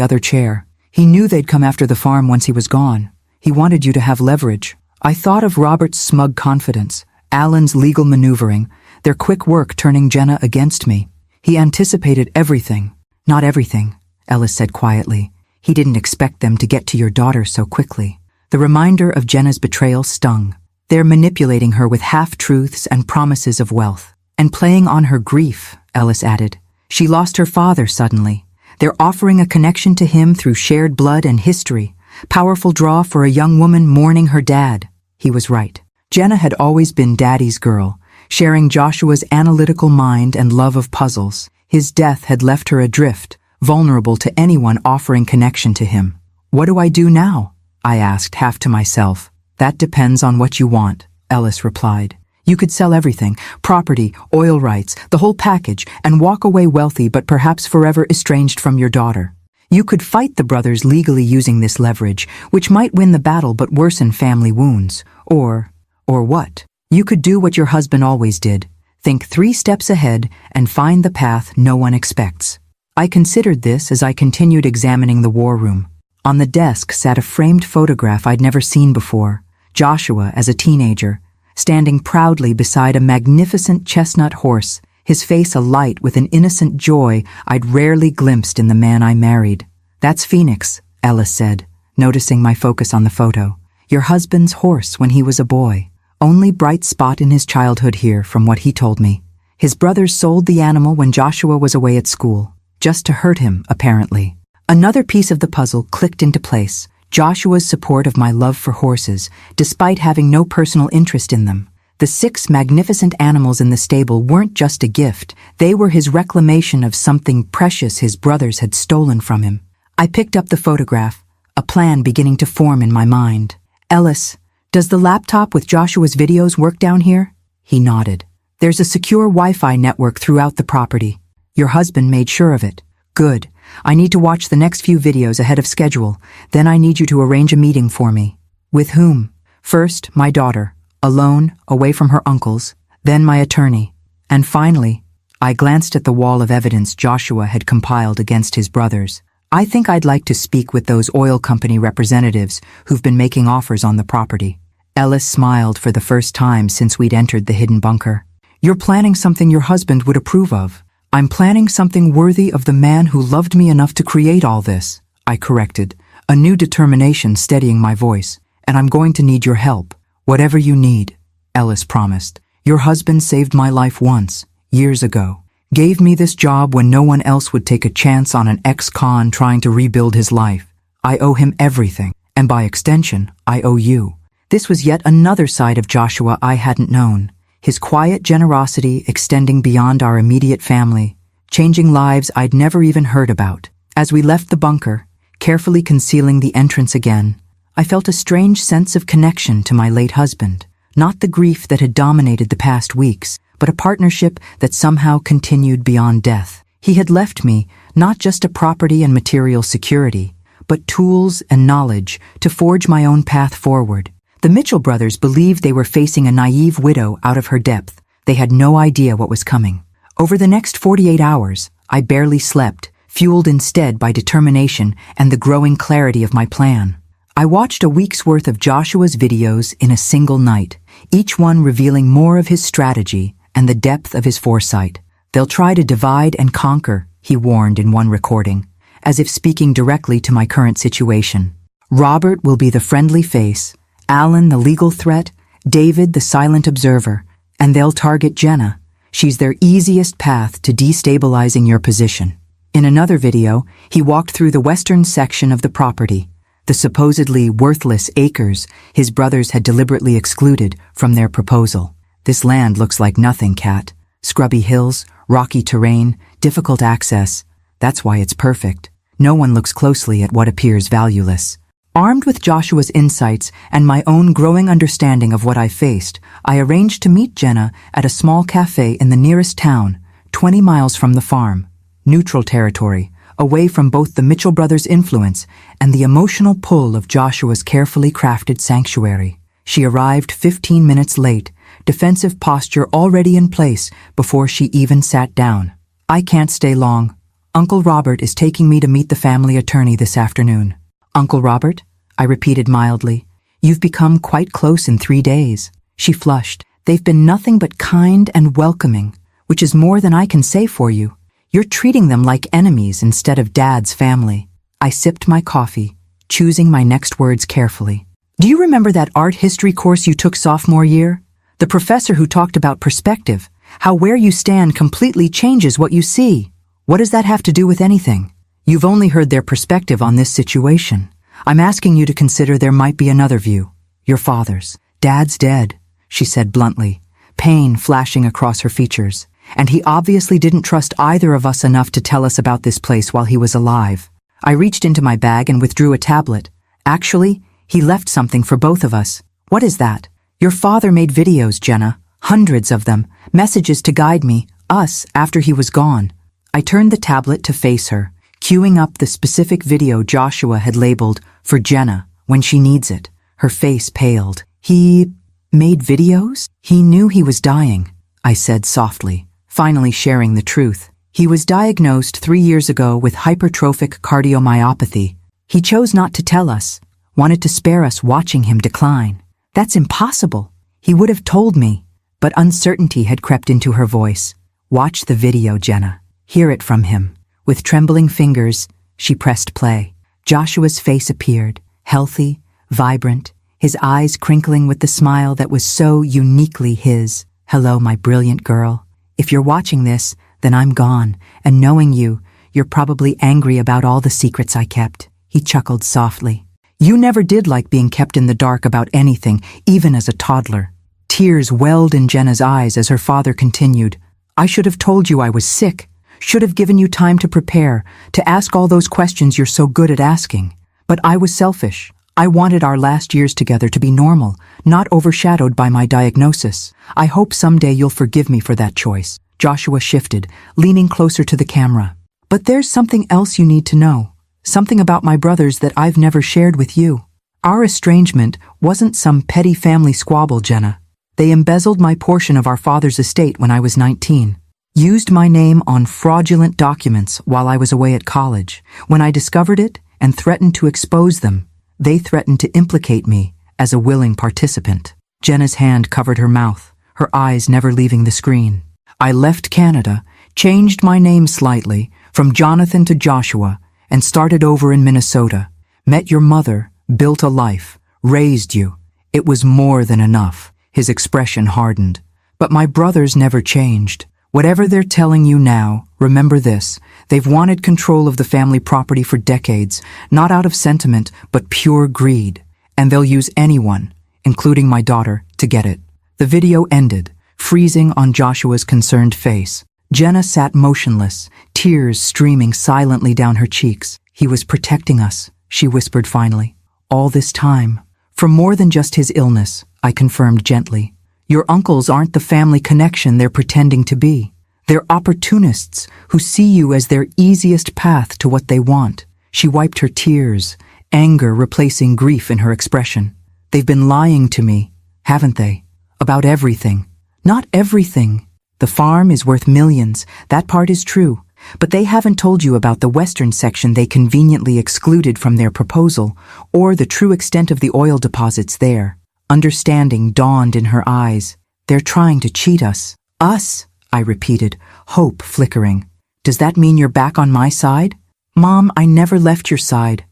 [SPEAKER 1] other chair. He knew they'd come after the farm once he was gone. He wanted you to have leverage. I thought of Robert's smug confidence, Alan's legal maneuvering, their quick work turning Jenna against me. He anticipated everything. Not everything, Ellis said quietly. He didn't expect them to get to your daughter so quickly. The reminder of Jenna's betrayal stung. They're manipulating her with half-truths and promises of wealth. And playing on her grief, Ellis added. She lost her father suddenly. They're offering a connection to him through shared blood and history. Powerful draw for a young woman mourning her dad. He was right. Jenna had always been Daddy's girl, sharing Joshua's analytical mind and love of puzzles. His death had left her adrift, vulnerable to anyone offering connection to him. What do I do now? I asked, half to myself. That depends on what you want, Ellis replied. You could sell everything, property, oil rights, the whole package, and walk away wealthy but perhaps forever estranged from your daughter. You could fight the brothers legally using this leverage, which might win the battle but worsen family wounds. Or what? You could do what your husband always did. Think 3 steps ahead and find the path no one expects. I considered this as I continued examining the war room. On the desk sat a framed photograph I'd never seen before. Joshua as a teenager, standing proudly beside a magnificent chestnut horse, his face alight with an innocent joy I'd rarely glimpsed in the man I married. That's Phoenix, Ellis said, noticing my focus on the photo. Your husband's horse when he was a boy. Only bright spot in his childhood here from what he told me. His brothers sold the animal when Joshua was away at school, just to hurt him, apparently. Another piece of the puzzle clicked into place. Joshua's support of my love for horses, despite having no personal interest in them. The 6 magnificent animals in the stable weren't just a gift, they were his reclamation of something precious his brothers had stolen from him. I picked up the photograph, a plan beginning to form in my mind. Ellis, does the laptop with Joshua's videos work down here? He nodded. There's a secure Wi-Fi network throughout the property. Your husband made sure of it. Good. I need to watch the next few videos ahead of schedule. Then I need you to arrange a meeting for me. With whom? First, my daughter. Alone, away from her uncles, then my attorney. And finally, I glanced at the wall of evidence Joshua had compiled against his brothers. I think I'd like to speak with those oil company representatives who've been making offers on the property. Ellis smiled for the first time since we'd entered the hidden bunker. You're planning something your husband would approve of. I'm planning something worthy of the man who loved me enough to create all this, I corrected, a new determination steadying my voice. And I'm going to need your help. Whatever you need, Ellis promised. Your husband saved my life once, years ago. Gave me this job when no one else would take a chance on an ex-con trying to rebuild his life. I owe him everything, and by extension, I owe you. This was yet another side of Joshua I hadn't known. His quiet generosity extending beyond our immediate family, changing lives I'd never even heard about. As we left the bunker, carefully concealing the entrance again, I felt a strange sense of connection to my late husband. Not the grief that had dominated the past weeks, but a partnership that somehow continued beyond death. He had left me not just a property and material security, but tools and knowledge to forge my own path forward. The Mitchell brothers believed they were facing a naive widow out of her depth. They had no idea what was coming. Over the next 48 hours, I barely slept, fueled instead by determination and the growing clarity of my plan. I watched a week's worth of Joshua's videos in a single night, each one revealing more of his strategy and the depth of his foresight. "They'll try to divide and conquer," he warned in one recording, as if speaking directly to my current situation. "Robert will be the friendly face, Alan the legal threat, David the silent observer, and they'll target Jenna. She's their easiest path to destabilizing your position." In another video, he walked through the western section of the property, the supposedly worthless acres his brothers had deliberately excluded from their proposal. "This land looks like nothing, Kat. Scrubby hills, rocky terrain, difficult access. That's why it's perfect. No one looks closely at what appears valueless." Armed with Joshua's insights and my own growing understanding of what I faced, I arranged to meet Jenna at a small cafe in the nearest town, 20 miles from the farm. Neutral territory, away from both the Mitchell brothers' influence and the emotional pull of Joshua's carefully crafted sanctuary. She arrived 15 minutes late, defensive posture already in place before she even sat down. "I can't stay long. Uncle Robert is taking me to meet the family attorney this afternoon." "Uncle Robert?" I repeated mildly. "You've become quite close in 3 days." She flushed. "They've been nothing but kind and welcoming, which is more than I can say for you. You're treating them like enemies instead of Dad's family." I sipped my coffee, choosing my next words carefully. "Do you remember that art history course you took sophomore year? The professor who talked about perspective, how where you stand completely changes what you see. What does that have to do with anything? You've only heard their perspective on this situation. I'm asking you to consider there might be another view. Your father's. Dad's dead," she said bluntly, pain flashing across her features. "And he obviously didn't trust either of us enough to tell us about this place while he was alive." I reached into my bag and withdrew a tablet. "Actually, he left something for both of us." "What is that?" "Your father made videos, Jenna. Hundreds of them. Messages to guide me, us, after he was gone." I turned the tablet to face her, queuing up the specific video Joshua had labeled for Jenna when she needs it. Her face paled. "He made videos?" "He knew he was dying," I said softly, finally sharing the truth. "He was diagnosed 3 years ago with hypertrophic cardiomyopathy. He chose not to tell us, wanted to spare us watching him decline." "That's impossible." "He would have told me," but uncertainty had crept into her voice. "Watch the video, Jenna. Hear it from him." With trembling fingers, she pressed play. Joshua's face appeared, healthy, vibrant, his eyes crinkling with the smile that was so uniquely his. "Hello, my brilliant girl. If you're watching this, then I'm gone, and knowing you, you're probably angry about all the secrets I kept." He chuckled softly. "You never did like being kept in the dark about anything, even as a toddler." Tears welled in Jenna's eyes as her father continued. "I should have told you I was sick. Should have given you time to prepare, to ask all those questions you're so good at asking. But I was selfish. I wanted our last years together to be normal, not overshadowed by my diagnosis. I hope someday you'll forgive me for that choice." Joshua shifted, leaning closer to the camera. "But there's something else you need to know. Something about my brothers that I've never shared with you. Our estrangement wasn't some petty family squabble, Jenna. They embezzled my portion of our father's estate when I was 19. Used my name on fraudulent documents while I was away at college. When I discovered it and threatened to expose them, they threatened to implicate me as a willing participant." Jenna's hand covered her mouth, her eyes never leaving the screen. "I left Canada, changed my name slightly, from Jonathan to Joshua, and started over in Minnesota. Met your mother, built a life, raised you. It was more than enough." His expression hardened. "But my brothers never changed. Whatever they're telling you now, remember this. They've wanted control of the family property for decades, not out of sentiment, but pure greed. And they'll use anyone, including my daughter, to get it." The video ended, freezing on Joshua's concerned face. Jenna sat motionless, tears streaming silently down her cheeks. "He was protecting us," she whispered finally. "All this time. For more than just his illness," I confirmed gently. "Your uncles aren't the family connection they're pretending to be. They're opportunists who see you as their easiest path to what they want. She wiped her tears, anger replacing grief in her expression. They've been lying to me, haven't they? About everything. Not everything. The farm is worth millions, that part is true. But they haven't told you about the western section they conveniently excluded from their proposal, or the true extent of the oil deposits there. Understanding dawned in her eyes. They're trying to cheat us. Us, I repeated, hope flickering. Does that mean you're back on my side? Mom, I never left your side.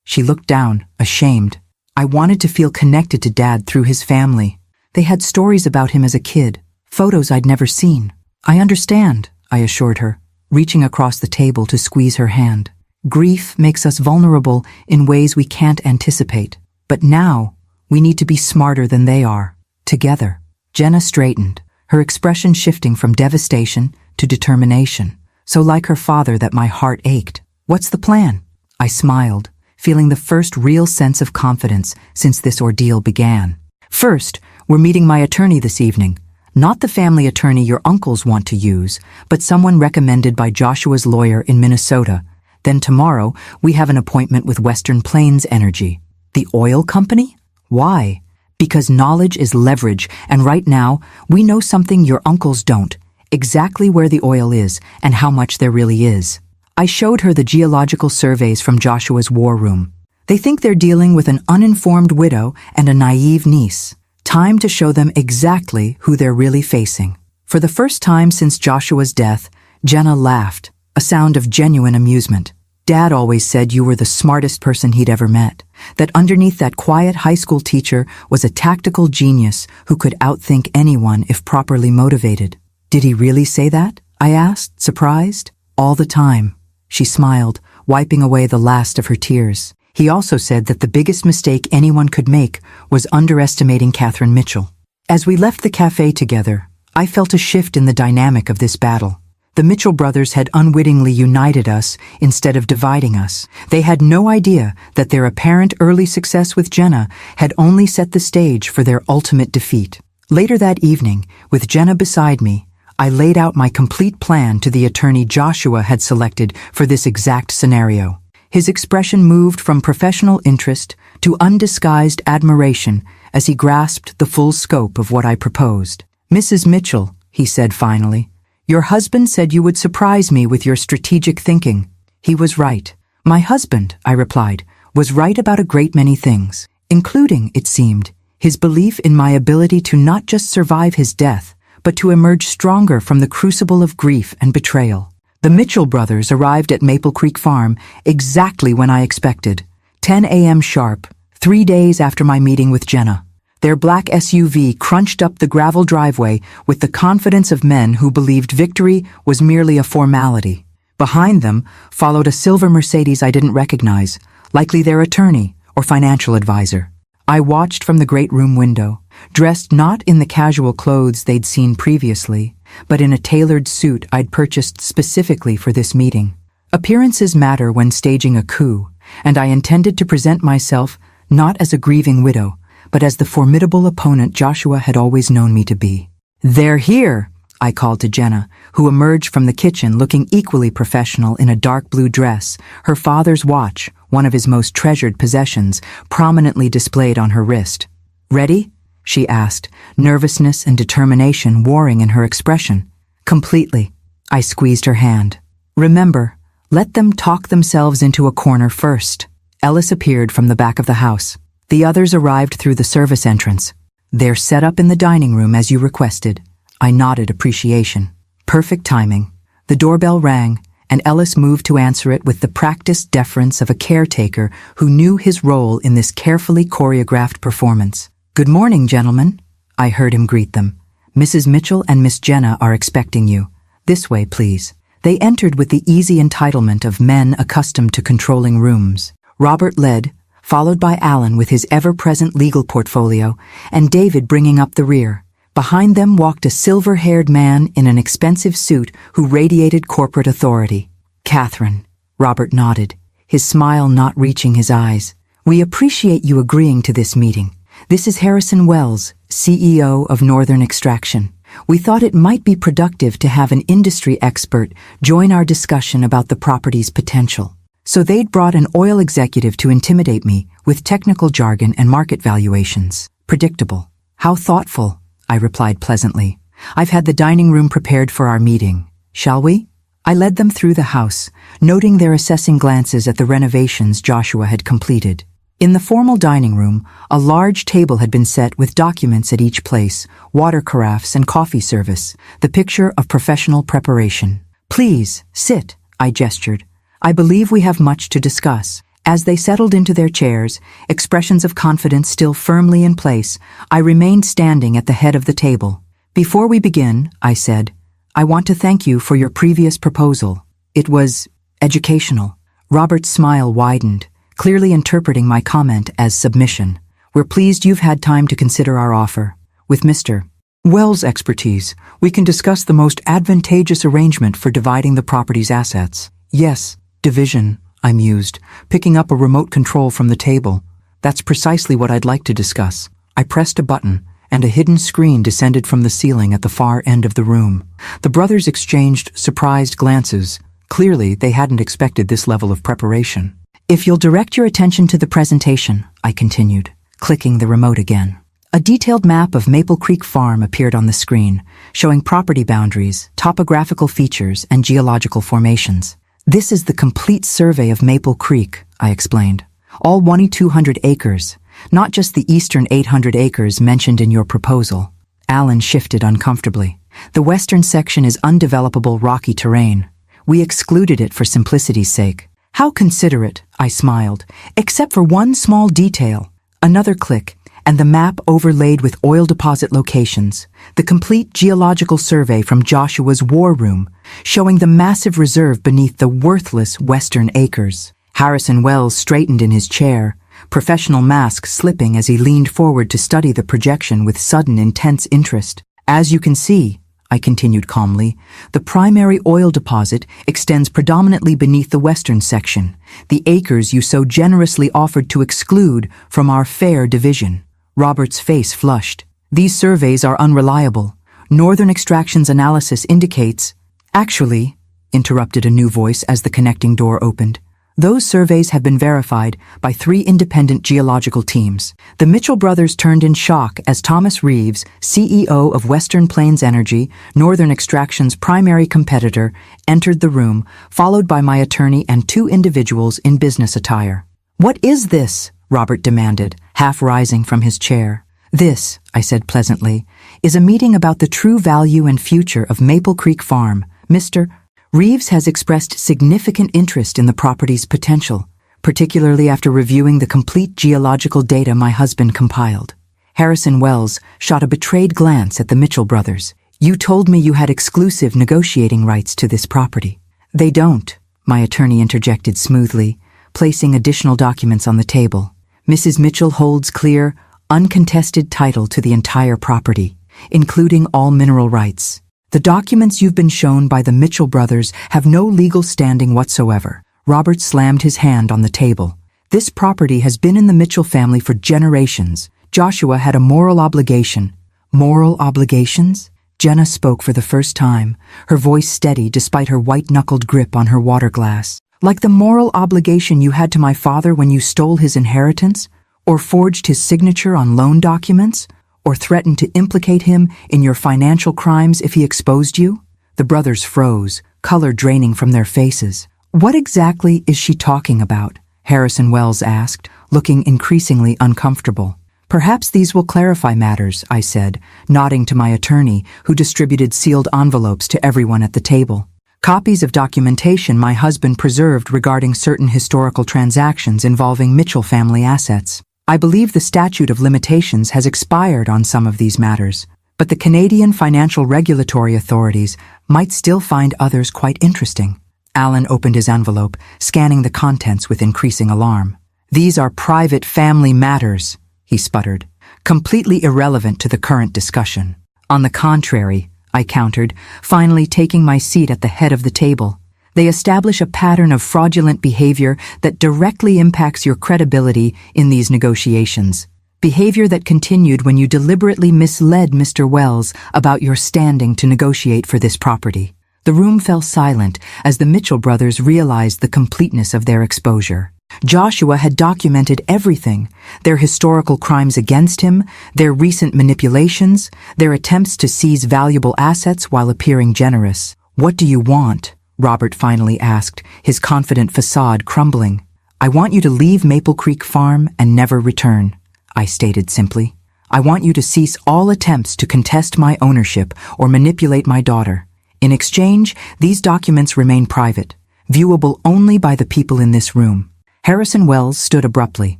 [SPEAKER 1] She looked down, ashamed. I wanted to feel connected to Dad through his family. They had stories about him as a kid, photos I'd never seen. I understand, I assured her, reaching across the table to squeeze her hand. Grief makes us vulnerable in ways we can't anticipate. But now, we need to be smarter than they are. Together. Jenna straightened, her expression shifting from devastation to determination. So like her father that my heart ached. What's the plan? I smiled, feeling the first real sense of confidence since this ordeal began. First, we're meeting my attorney this evening. Not the family attorney your uncles want to use, but someone recommended by Joshua's lawyer in Minnesota. Then tomorrow, we have an appointment with Western Plains Energy. The oil company? Why? Because knowledge is leverage, and right now, we know something your uncles don't. Exactly where the oil is, and how much there really is. I showed her the geological surveys from Joshua's war room. They think they're dealing with an uninformed widow and a naive niece. Time to show them exactly who they're really facing. For the first time since Joshua's death, Jenna laughed, a sound of genuine amusement. Dad always said you were the smartest person he'd ever met, that underneath that quiet high school teacher was a tactical genius who could outthink anyone if properly motivated. Did he really say that? I asked, surprised. All the time. She smiled, wiping away the last of her tears. He also said that the biggest mistake anyone could make was underestimating Catherine Mitchell. As we left the cafe together, I felt a shift in the dynamic of this battle. The Mitchell brothers had unwittingly united us instead of dividing us. They had no idea that their apparent early success with Jenna had only set the stage for their ultimate defeat. Later that evening, with Jenna beside me, I laid out my complete plan to the attorney Joshua had selected for this exact scenario. His expression moved from professional interest to undisguised admiration as he grasped the full scope of what I proposed. Mrs. Mitchell, he said finally, your husband said you would surprise me with your strategic thinking. He was right. My husband, I replied, was right about a great many things, including, it seemed, his belief in my ability to not just survive his death, but to emerge stronger from the crucible of grief and betrayal. The Mitchell brothers arrived at Maple Creek Farm exactly when I expected, 10 a.m. sharp, 3 days after my meeting with Jenna. Their black SUV crunched up the gravel driveway with the confidence of men who believed victory was merely a formality. Behind them followed a silver Mercedes I didn't recognize, likely their attorney or financial advisor. I watched from the great room window, dressed not in the casual clothes they'd seen previously, but in a tailored suit I'd purchased specifically for this meeting. Appearances matter when staging a coup, and I intended to present myself not as a grieving widow, but as the formidable opponent Joshua had always known me to be. They're here, I called to Jenna, who emerged from the kitchen looking equally professional in a dark blue dress, her father's watch, one of his most treasured possessions, prominently displayed on her wrist. Ready? She asked, nervousness and determination warring in her expression. Completely. I squeezed her hand. Remember, let them talk themselves into a corner first. Ellis appeared from the back of the house. The others arrived through the service entrance. They're set up in the dining room as you requested. I nodded appreciation. Perfect timing. The doorbell rang, and Ellis moved to answer it with the practiced deference of a caretaker who knew his role in this carefully choreographed performance. Good morning, gentlemen, I heard him greet them. Mrs. Mitchell and Miss Jenna are expecting you. This way, please. They entered with the easy entitlement of men accustomed to controlling rooms. Robert led, followed by Alan with his ever-present legal portfolio, and David bringing up the rear. Behind them walked a silver-haired man in an expensive suit who radiated corporate authority. Catherine, Robert nodded, his smile not reaching his eyes. We appreciate you agreeing to this meeting. This is Harrison Wells, CEO of Northern Extraction. We thought it might be productive to have an industry expert join our discussion about the property's potential. So they'd brought an oil executive to intimidate me with technical jargon and market valuations. Predictable. How thoughtful, I replied pleasantly. I've had the dining room prepared for our meeting. Shall we? I led them through the house, noting their assessing glances at the renovations Joshua had completed. In the formal dining room, a large table had been set with documents at each place, water carafes and coffee service, the picture of professional preparation. Please, sit, I gestured. I believe we have much to discuss. As they settled into their chairs, expressions of confidence still firmly in place, I remained standing at the head of the table. Before we begin, I said, I want to thank you for your previous proposal. It was educational. Robert's smile widened, clearly interpreting my comment as submission. We're pleased you've had time to consider our offer. With Mr. Wells' expertise, we can discuss the most advantageous arrangement for dividing the property's assets. Yes, division, I mused, picking up a remote control from the table. That's precisely what I'd like to discuss. I pressed a button, and a hidden screen descended from the ceiling at the far end of the room. The brothers exchanged surprised glances. Clearly, they hadn't expected this level of preparation. If you'll direct your attention to the presentation, I continued, clicking the remote again. A detailed map of Maple Creek Farm appeared on the screen, showing property boundaries, topographical features, and geological formations. This is the complete survey of Maple Creek, I explained. All 2,200 acres, not just the eastern 800 acres mentioned in your proposal. Alan shifted uncomfortably. The western section is undevelopable rocky terrain. We excluded it for simplicity's sake. How considerate, I smiled, except for one small detail. Another click, and the map overlaid with oil deposit locations, the complete geological survey from Joshua's war room, showing the massive reserve beneath the worthless western acres. Harrison Wells straightened in his chair, professional mask slipping as he leaned forward to study the projection with sudden intense interest. As you can see, I continued calmly, the primary oil deposit extends predominantly beneath the western section, the acres you so generously offered to exclude from our fair division. Robert's face flushed. These surveys are unreliable. Northern Extraction's analysis indicates— Actually, interrupted a new voice as the connecting door opened. Those surveys have been verified by 3 independent geological teams. The Mitchell brothers turned in shock as Thomas Reeves, CEO of Western Plains Energy, Northern Extraction's primary competitor, entered the room, followed by my attorney and 2 individuals in business attire. What is this? Robert demanded, half rising from his chair. This, I said pleasantly, is a meeting about the true value and future of Maple Creek Farm. Mr. Reeves has expressed significant interest in the property's potential, particularly after reviewing the complete geological data my husband compiled. Harrison Wells shot a betrayed glance at the Mitchell brothers. You told me you had exclusive negotiating rights to this property. They don't, my attorney interjected smoothly, placing additional documents on the table. Mrs. Mitchell holds clear, uncontested title to the entire property, including all mineral rights. The documents you've been shown by the Mitchell brothers have no legal standing whatsoever. Robert slammed his hand on the table. This property has been in the Mitchell family for generations. Joshua had a moral obligation. Moral obligations? Jenna spoke for the first time, her voice steady despite her white-knuckled grip on her water glass. Like the moral obligation you had to my father when you stole his inheritance, or forged his signature on loan documents, or threatened to implicate him in your financial crimes if he exposed you? The brothers froze, color draining from their faces. What exactly is she talking about? Harrison Wells asked, looking increasingly uncomfortable. Perhaps these will clarify matters, I said, nodding to my attorney, who distributed sealed envelopes to everyone at the table. Copies of documentation my husband preserved regarding certain historical transactions involving Mitchell family assets. I believe the statute of limitations has expired on some of these matters, but the Canadian financial regulatory authorities might still find others quite interesting. Alan opened his envelope, scanning the contents with increasing alarm. These are private family matters, he sputtered, completely irrelevant to the current discussion. On the contrary, I countered, finally taking my seat at the head of the table. They establish a pattern of fraudulent behavior that directly impacts your credibility in these negotiations. behavior that continued when you deliberately misled Mr. Wells about your standing to negotiate for this property. The room fell silent as the Mitchell brothers realized the completeness of their exposure. Joshua had documented everything: their historical crimes against him, their recent manipulations, their attempts to seize valuable assets while appearing generous. "What do you want?" Robert finally asked, his confident facade crumbling. "I want you to leave Maple Creek Farm and never return," I stated simply. "I want you to cease all attempts to contest my ownership or manipulate my daughter. In exchange, these documents remain private, viewable only by the people in this room." Harrison Wells stood abruptly.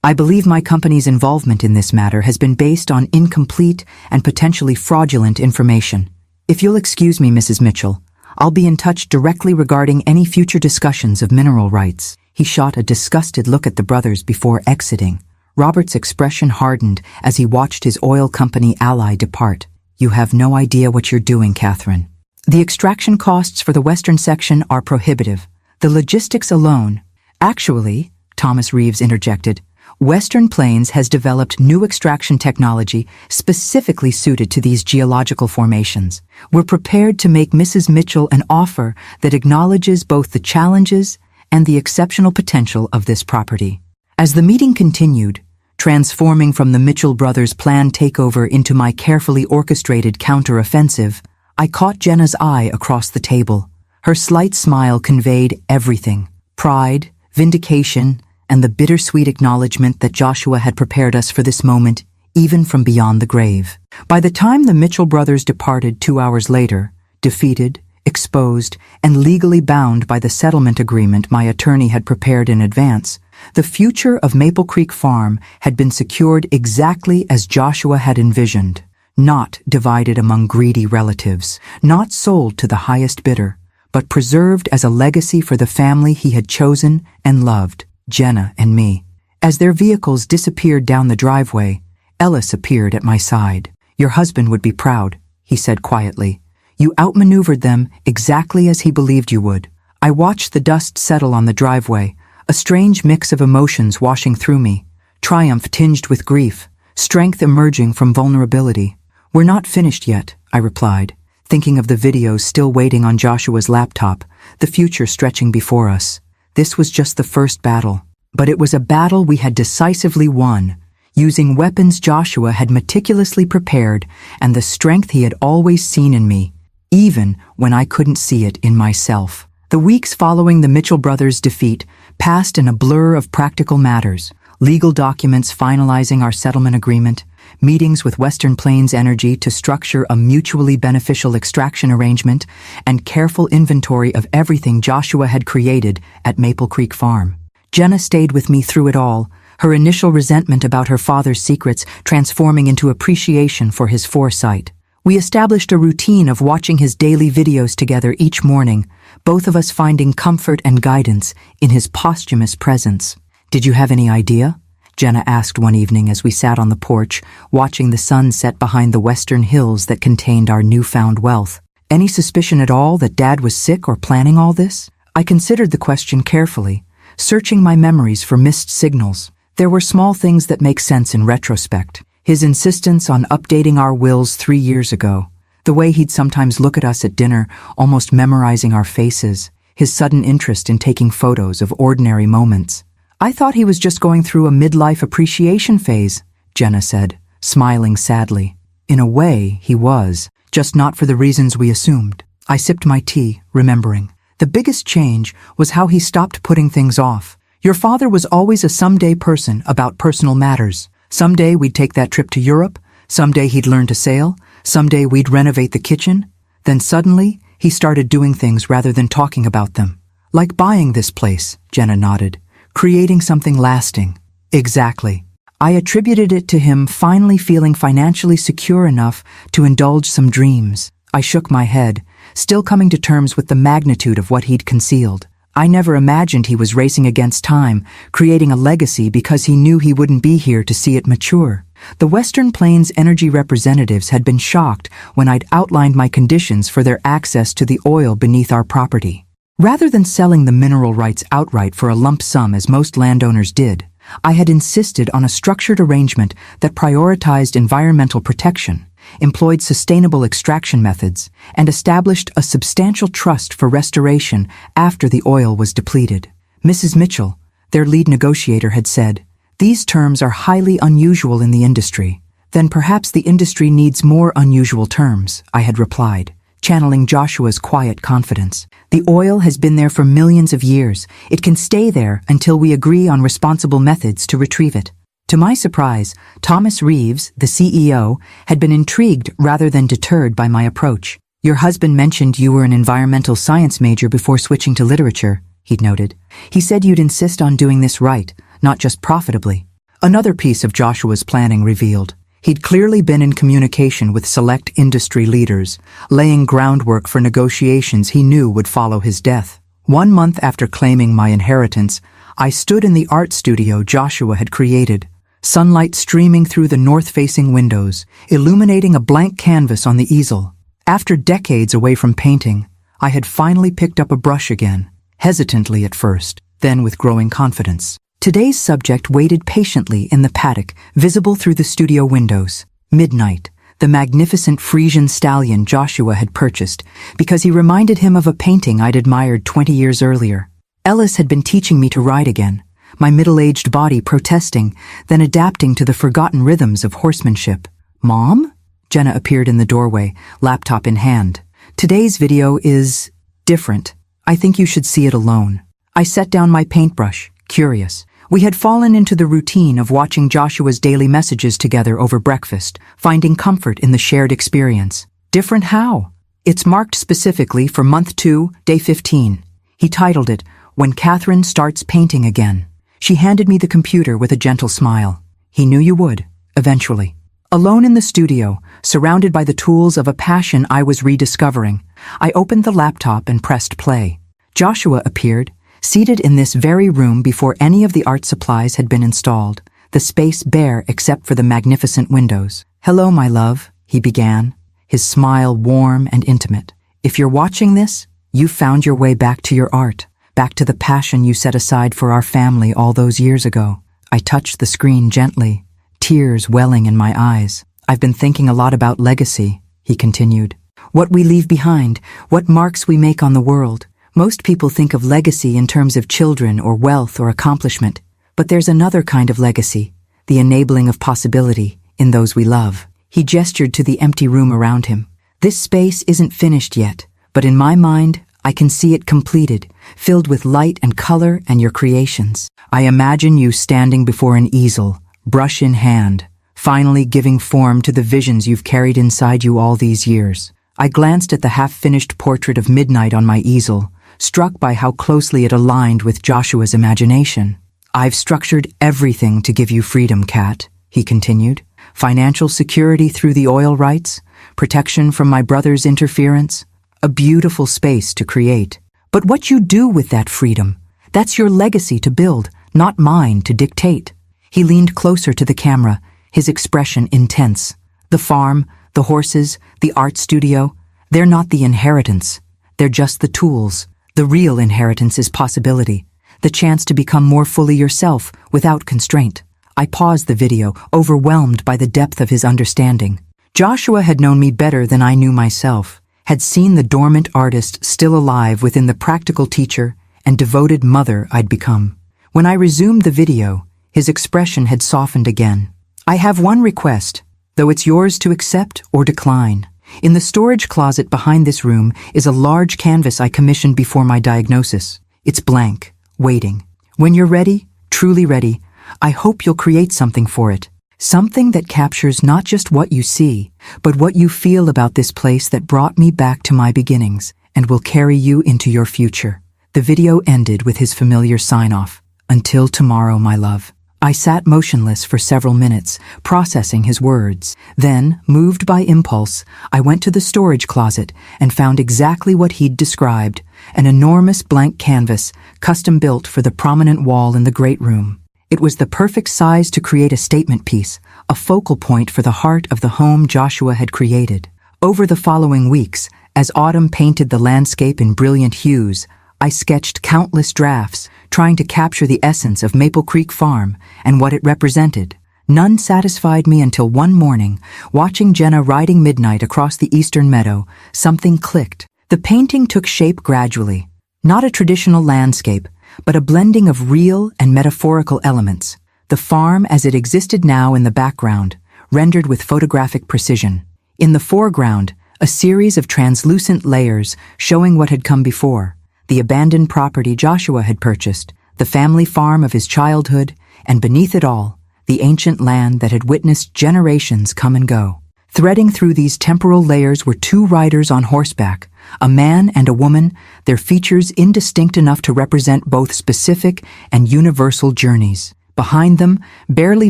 [SPEAKER 1] "I believe my company's involvement in this matter has been based on incomplete and potentially fraudulent information. If you'll excuse me, Mrs. Mitchell, I'll be in touch directly regarding any future discussions of mineral rights." He shot a disgusted look at the brothers before exiting. Robert's expression hardened as he watched his oil company ally depart. "You have no idea what you're doing, Catherine. The extraction costs for the western section are prohibitive. The logistics alone—" "Actually," Thomas Reeves interjected, "Western Plains has developed new extraction technology specifically suited to these geological formations. We're prepared to make Mrs. Mitchell an offer that acknowledges both the challenges and the exceptional potential of this property." As the meeting continued, transforming from the Mitchell brothers' planned takeover into my carefully orchestrated counter-offensive, I caught Jenna's eye across the table. Her slight smile conveyed everything: pride, vindication, and the bittersweet acknowledgement that Joshua had prepared us for this moment, even from beyond the grave. By the time the Mitchell brothers departed 2 hours later, defeated, exposed, and legally bound by the settlement agreement my attorney had prepared in advance, the future of Maple Creek Farm had been secured exactly as Joshua had envisioned. Not divided among greedy relatives, not sold to the highest bidder, but preserved as a legacy for the family he had chosen and loved, Jenna and me. As their vehicles disappeared down the driveway, Ellis appeared at my side. "Your husband would be proud," he said quietly. "You outmaneuvered them exactly as he believed you would." I watched the dust settle on the driveway, a strange mix of emotions washing through me: triumph tinged with grief, strength emerging from vulnerability. "We're not finished yet," I replied, thinking of the videos still waiting on Joshua's laptop, the future stretching before us. This was just the first battle, but it was a battle we had decisively won, using weapons Joshua had meticulously prepared and the strength he had always seen in me, even when I couldn't see it in myself. The weeks following the Mitchell brothers' defeat passed in a blur of practical matters: legal documents finalizing our settlement agreement, meetings with Western Plains Energy to structure a mutually beneficial extraction arrangement, and careful inventory of everything Joshua had created at Maple Creek Farm. Jenna stayed with me through it all, her initial resentment about her father's secrets transforming into appreciation for his foresight. We established a routine of watching his daily videos together each morning, both of us finding comfort and guidance in his posthumous presence. "Did you have any idea?" Jenna asked one evening as we sat on the porch, watching the sun set behind the western hills that contained our newfound wealth. "Any suspicion at all that Dad was sick or planning all this?" I considered the question carefully, searching my memories for missed signals. There were small things that make sense in retrospect. His insistence on updating our wills 3 years ago, the way he'd sometimes look at us at dinner, almost memorizing our faces, his sudden interest in taking photos of ordinary moments. "I thought he was just going through a midlife appreciation phase," Jenna said, smiling sadly. "In a way, he was, just not for the reasons we assumed." I sipped my tea, remembering. The biggest change was how he stopped putting things off. "Your father was always a someday person about personal matters. Someday we'd take that trip to Europe, someday he'd learn to sail, someday we'd renovate the kitchen." Then suddenly, he started doing things rather than talking about them. "Like buying this place," Jenna nodded. "Creating something lasting." "Exactly." I attributed it to him finally feeling financially secure enough to indulge some dreams. I shook my head, still coming to terms with the magnitude of what he'd concealed. I never imagined he was racing against time, creating a legacy because he knew he wouldn't be here to see it mature. The Western Plains Energy representatives had been shocked when I'd outlined my conditions for their access to the oil beneath our property. Rather than selling the mineral rights outright for a lump sum as most landowners did, I had insisted on a structured arrangement that prioritized environmental protection, employed sustainable extraction methods, and established a substantial trust for restoration after the oil was depleted. Mrs. Mitchell, their lead negotiator, had said, "These terms are highly unusual in the industry." "Then perhaps the industry needs more unusual terms," I had replied, channeling Joshua's quiet confidence. "The oil has been there for millions of years. It can stay there until we agree on responsible methods to retrieve it." To my surprise, Thomas Reeves, the CEO, had been intrigued rather than deterred by my approach. "Your husband mentioned you were an environmental science major before switching to literature," he'd noted. "He said you'd insist on doing this right, not just profitably." Another piece of Joshua's planning revealed. He'd clearly been in communication with select industry leaders, laying groundwork for negotiations he knew would follow his death. 1 month after claiming my inheritance, I stood in the art studio Joshua had created, sunlight streaming through the north-facing windows, illuminating a blank canvas on the easel. After decades away from painting, I had finally picked up a brush again, hesitantly at first, then with growing confidence. Today's subject waited patiently in the paddock, visible through the studio windows. Midnight, the magnificent Frisian stallion Joshua had purchased, because he reminded him of a painting I'd admired 20 years earlier. Ellis had been teaching me to ride again, my middle-aged body protesting, then adapting to the forgotten rhythms of horsemanship. "Mom?" Jenna appeared in the doorway, laptop in hand. "Today's video is different. I think you should see it alone." I set down my paintbrush, curious. We had fallen into the routine of watching Joshua's daily messages together over breakfast, finding comfort in the shared experience. Different how? "It's marked specifically for month 2, day 15. He titled it, "When Catherine Starts Painting Again." She handed me the computer with a gentle smile. "He knew you would, eventually." Alone in the studio, surrounded by the tools of a passion I was rediscovering, I opened the laptop and pressed play. Joshua appeared, seated in this very room before any of the art supplies had been installed, the space bare except for the magnificent windows. "Hello, my love," he began, his smile warm and intimate. "If you're watching this, you've found your way back to your art, back to the passion you set aside for our family all those years ago." I touched the screen gently, tears welling in my eyes. "I've been thinking a lot about legacy," he continued. "What we leave behind, what marks we make on the world. Most people think of legacy in terms of children or wealth or accomplishment, but there's another kind of legacy, the enabling of possibility in those we love." He gestured to the empty room around him. "This space isn't finished yet, but in my mind, I can see it completed, filled with light and color and your creations. I imagine you standing before an easel, brush in hand, finally giving form to the visions you've carried inside you all these years." I glanced at the half-finished portrait of Midnight on my easel, struck by how closely it aligned with Joshua's imagination. "I've structured everything to give you freedom, Kat," he continued. "Financial security through the oil rights, protection from my brother's interference, a beautiful space to create. But what you do with that freedom, that's your legacy to build, not mine to dictate." He leaned closer to the camera, his expression intense. "The farm, the horses, the art studio, they're not the inheritance. They're just the tools. The real inheritance is possibility, the chance to become more fully yourself without constraint." I paused the video, overwhelmed by the depth of his understanding. Joshua had known me better than I knew myself, had seen the dormant artist still alive within the practical teacher and devoted mother I'd become. When I resumed the video, his expression had softened again. "I have one request, though it's yours to accept or decline. In the storage closet behind this room is a large canvas I commissioned before my diagnosis. It's blank, waiting. When you're ready, truly ready, I hope you'll create something for it. Something that captures not just what you see, but what you feel about this place that brought me back to my beginnings and will carry you into your future." The video ended with his familiar sign-off, "Until tomorrow, my love." I sat motionless for several minutes, processing his words. Then, moved by impulse, I went to the storage closet and found exactly what he'd described, an enormous blank canvas, custom-built for the prominent wall in the great room. It was the perfect size to create a statement piece, a focal point for the heart of the home Joshua had created. Over the following weeks, as autumn painted the landscape in brilliant hues, I sketched countless drafts, trying to capture the essence of Maple Creek Farm and what it represented. None satisfied me until one morning, watching Jenna riding midnight across the eastern meadow, something clicked. The painting took shape gradually. Not a traditional landscape, but a blending of real and metaphorical elements. The farm as it existed now in the background, rendered with photographic precision. In the foreground, a series of translucent layers showing what had come before. The abandoned property Joshua had purchased, the family farm of his childhood, and beneath it all, the ancient land that had witnessed generations come and go. Threading through these temporal layers were two riders on horseback, a man and a woman, their features indistinct enough to represent both specific and universal journeys. Behind them, barely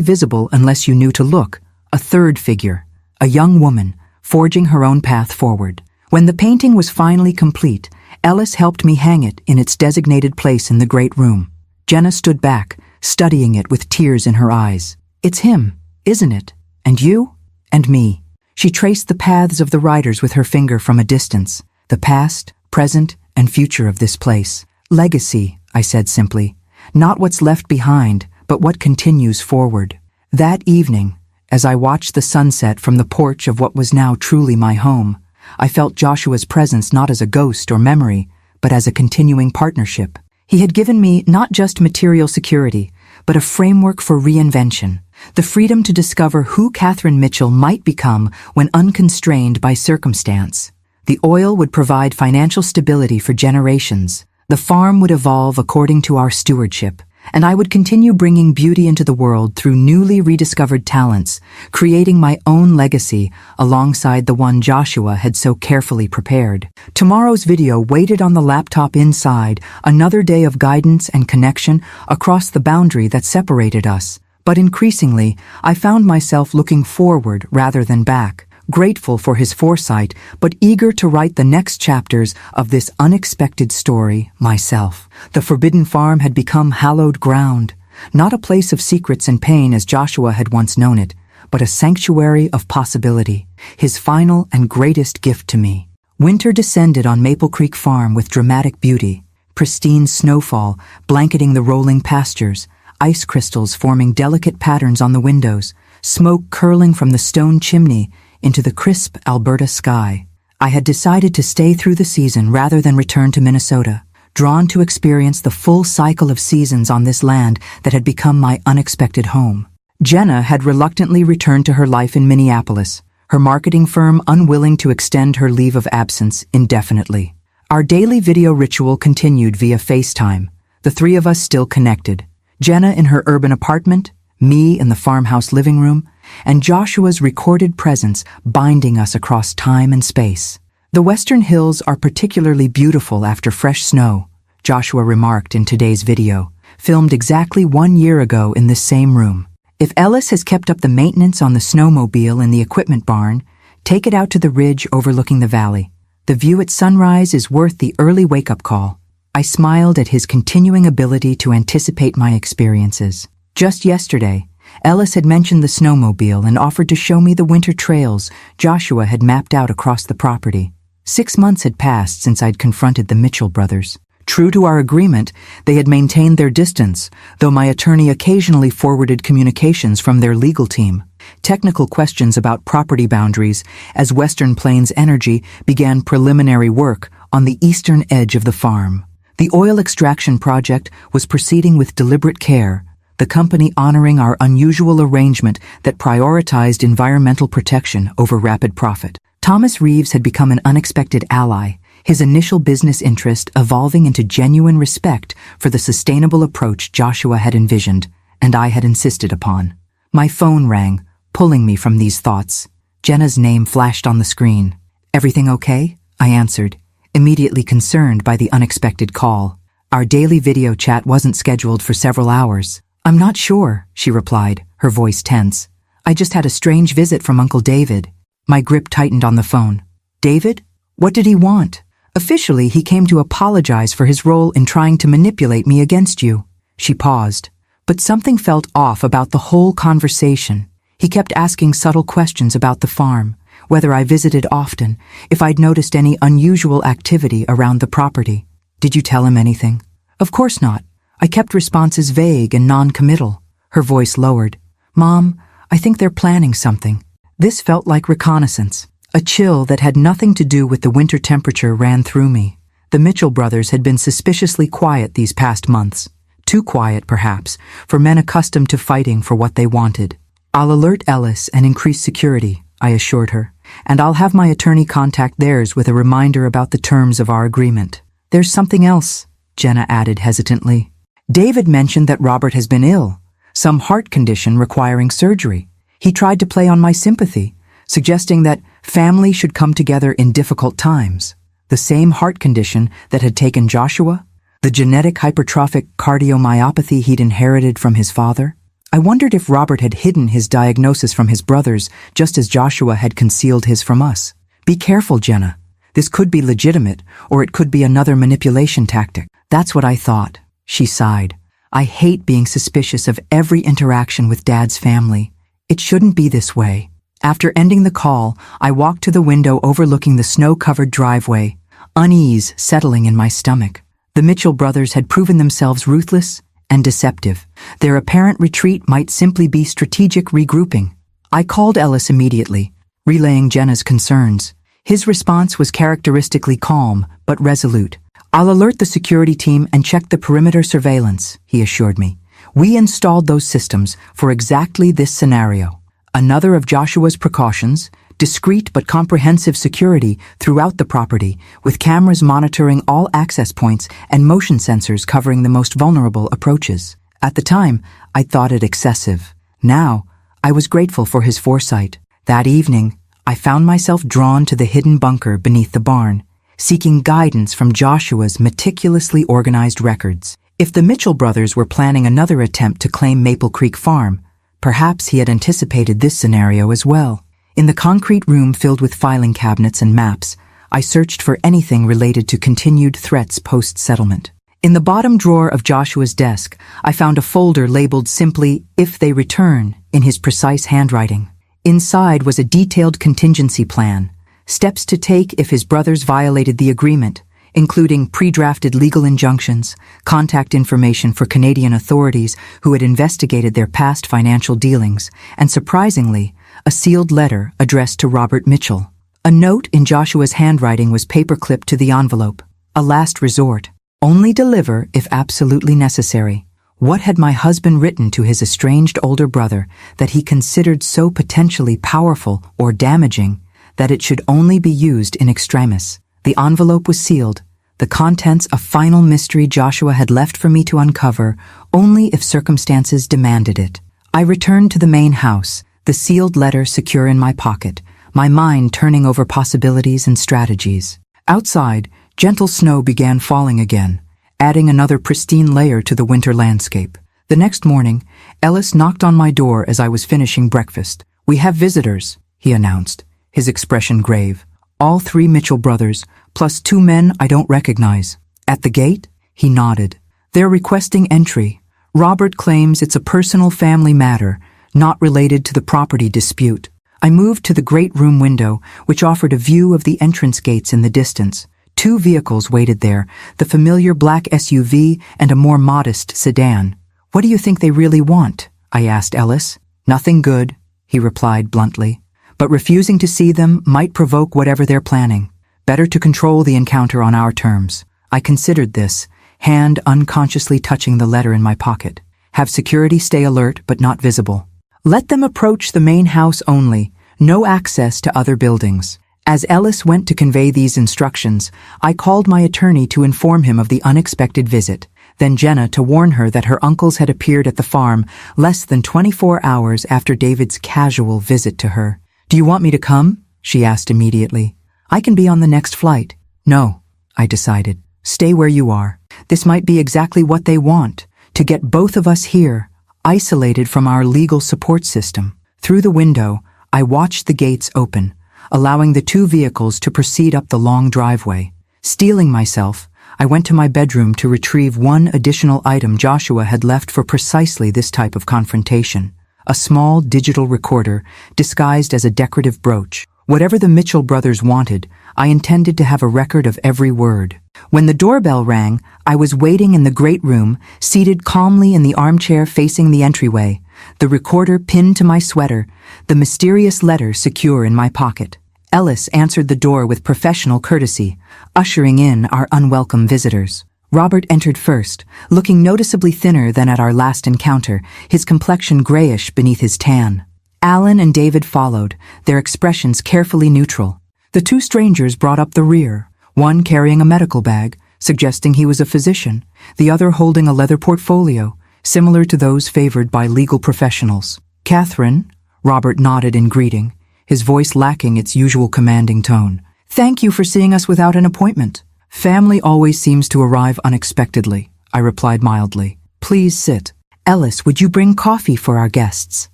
[SPEAKER 1] visible unless you knew to look, a third figure, a young woman, forging her own path forward. When the painting was finally complete, Ellis helped me hang it in its designated place in the great room. Jenna stood back, studying it with tears in her eyes. "It's him, isn't it? And you? And me." She traced the paths of the riders with her finger from a distance. "The past, present, and future of this place. Legacy," I said simply. "Not what's left behind, but what continues forward." That evening, as I watched the sunset from the porch of what was now truly my home, I felt Joshua's presence not as a ghost or memory, but as a continuing partnership. He had given me not just material security, but a framework for reinvention, the freedom to discover who Catherine Mitchell might become when unconstrained by circumstance. The oil would provide financial stability for generations. The farm would evolve according to our stewardship, and I would continue bringing beauty into the world through newly rediscovered talents, creating my own legacy alongside the one Joshua had so carefully prepared. Tomorrow's video waited on the laptop inside, another day of guidance and connection across the boundary that separated us. But increasingly, I found myself looking forward rather than back, grateful for his foresight, but eager to write the next chapters of this unexpected story myself. The Forbidden Farm had become hallowed ground, not a place of secrets and pain as Joshua had once known it, but a sanctuary of possibility, his final and greatest gift to me. Winter descended on Maple Creek Farm with dramatic beauty, pristine snowfall blanketing the rolling pastures, ice crystals forming delicate patterns on the windows, smoke curling from the stone chimney into the crisp Alberta sky. I had decided to stay through the season rather than return to Minnesota, drawn to experience the full cycle of seasons on this land that had become my unexpected home. Jenna had reluctantly returned to her life in Minneapolis, her marketing firm unwilling to extend her leave of absence indefinitely. Our daily video ritual continued via FaceTime, the three of us still connected. Jenna in her urban apartment, me in the farmhouse living room, and Joshua's recorded presence binding us across time and space. "The Western Hills are particularly beautiful after fresh snow," Joshua remarked in today's video, filmed exactly 1 year ago in this same room. "If Ellis has kept up the maintenance on the snowmobile in the equipment barn, take it out to the ridge overlooking the valley. The view at sunrise is worth the early wake-up call." I smiled at his continuing ability to anticipate my experiences. Just yesterday, Ellis had mentioned the snowmobile and offered to show me the winter trails Joshua had mapped out across the property. 6 months had passed since I'd confronted the Mitchell brothers. True to our agreement, they had maintained their distance, though my attorney occasionally forwarded communications from their legal team. Technical questions about property boundaries as Western Plains Energy began preliminary work on the eastern edge of the farm. The oil extraction project was proceeding with deliberate care, the company honoring our unusual arrangement that prioritized environmental protection over rapid profit. Thomas Reeves had become an unexpected ally, his initial business interest evolving into genuine respect for the sustainable approach Joshua had envisioned, and I had insisted upon. My phone rang, pulling me from these thoughts. Jenna's name flashed on the screen. "Everything okay?" I answered, immediately concerned by the unexpected call. Our daily video chat wasn't scheduled for several hours. "I'm not sure," she replied, her voice tense. "I just had a strange visit from Uncle David." My grip tightened on the phone. "David? What did he want?" "Officially, he came to apologize for his role in trying to manipulate me against you." She paused, but something felt off about the whole conversation. He kept asking subtle questions about the farm, whether I visited often, if I'd noticed any unusual activity around the property. "Did you tell him anything?" "Of course not. I kept responses vague and non-committal. Her voice lowered. "Mom, I think they're planning something." This felt like reconnaissance. A chill that had nothing to do with the winter temperature ran through me. The Mitchell brothers had been suspiciously quiet these past months. Too quiet, perhaps, for men accustomed to fighting for what they wanted. "I'll alert Ellis and increase security," I assured her, "and I'll have my attorney contact theirs with a reminder about the terms of our agreement." "There's something else," Jenna added hesitantly. "David mentioned that Robert has been ill, some heart condition requiring surgery. He tried to play on my sympathy, suggesting that family should come together in difficult times. The same heart condition that had taken Joshua? The genetic hypertrophic cardiomyopathy he'd inherited from his father? I wondered if Robert had hidden his diagnosis from his brothers just as Joshua had concealed his from us. "Be careful, Jenna. This could be legitimate, or it could be another manipulation tactic." "That's what I thought," she sighed. "I hate being suspicious of every interaction with Dad's family. It shouldn't be this way." After ending the call, I walked to the window overlooking the snow-covered driveway, unease settling in my stomach. The Mitchell brothers had proven themselves ruthless and deceptive. Their apparent retreat might simply be strategic regrouping. I called Ellis immediately, relaying Jenna's concerns. His response was characteristically calm but resolute. "I'll alert the security team and check the perimeter surveillance," he assured me. "We installed those systems for exactly this scenario." Another of Joshua's precautions, discreet but comprehensive security throughout the property, with cameras monitoring all access points and motion sensors covering the most vulnerable approaches. At the time, I thought it excessive. Now, I was grateful for his foresight. That evening, I found myself drawn to the hidden bunker beneath the barn, seeking guidance from Joshua's meticulously organized records. If the Mitchell brothers were planning another attempt to claim Maple Creek Farm, perhaps he had anticipated this scenario as well. In the concrete room filled with filing cabinets and maps, I searched for anything related to continued threats post-settlement. In the bottom drawer of Joshua's desk, I found a folder labeled simply, "If they return," in his precise handwriting. Inside was a detailed contingency plan, steps to take if his brothers violated the agreement, including pre-drafted legal injunctions, contact information for Canadian authorities who had investigated their past financial dealings, and surprisingly, a sealed letter addressed to Robert Mitchell. A note in Joshua's handwriting was paperclipped to the envelope. A last resort. Only deliver if absolutely necessary. What had my husband written to his estranged older brother that he considered so potentially powerful or damaging that it should only be used in extremis? The envelope was sealed, the contents a final mystery Joshua had left for me to uncover only if circumstances demanded it. I returned to the main house, the sealed letter secure in my pocket, my mind turning over possibilities and strategies. Outside, gentle snow began falling again, adding another pristine layer to the winter landscape. The next morning, Ellis knocked on my door as I was finishing breakfast. "We have visitors," he announced, his expression grave. "All 3 Mitchell brothers, plus 2 men I don't recognize." "At the gate?" He nodded. "They're requesting entry. Robert claims it's a personal family matter, not related to the property dispute." I moved to the great room window, which offered a view of the entrance gates in the distance. 2 vehicles waited there, the familiar black SUV and a more modest sedan. "What do you think they really want?" I asked Ellis. "Nothing good," he replied bluntly. "But refusing to see them might provoke whatever they're planning. Better to control the encounter on our terms." I considered this, hand unconsciously touching the letter in my pocket. "Have security stay alert but not visible. Let them approach the main house only, no access to other buildings." As Ellis went to convey these instructions, I called my attorney to inform him of the unexpected visit, then Jenna to warn her that her uncles had appeared at the farm less than 24 hours after David's casual visit to her. "Do you want me to come?" she asked immediately. "I can be on the next flight." "No," I decided. "Stay where you are. This might be exactly what they want, to get both of us here, isolated from our legal support system." Through the window, I watched the gates open, allowing the 2 vehicles to proceed up the long driveway. Steeling myself, I went to my bedroom to retrieve one additional item Joshua had left for precisely this type of confrontation: a small digital recorder disguised as a decorative brooch. Whatever the Mitchell brothers wanted, I intended to have a record of every word. When the doorbell rang, I was waiting in the great room, seated calmly in the armchair facing the entryway, the recorder pinned to my sweater, the mysterious letter secure in my pocket. Ellis answered the door with professional courtesy, ushering in our unwelcome visitors. Robert entered first, looking noticeably thinner than at our last encounter, his complexion grayish beneath his tan. Alan and David followed, their expressions carefully neutral. The two strangers brought up the rear, one carrying a medical bag, suggesting he was a physician, the other holding a leather portfolio, similar to those favored by legal professionals. "Catherine," Robert nodded in greeting, his voice lacking its usual commanding tone. "Thank you for seeing us without an appointment. Family always seems to arrive unexpectedly," I replied mildly. "Please sit. Ellis, would you bring coffee for our guests?"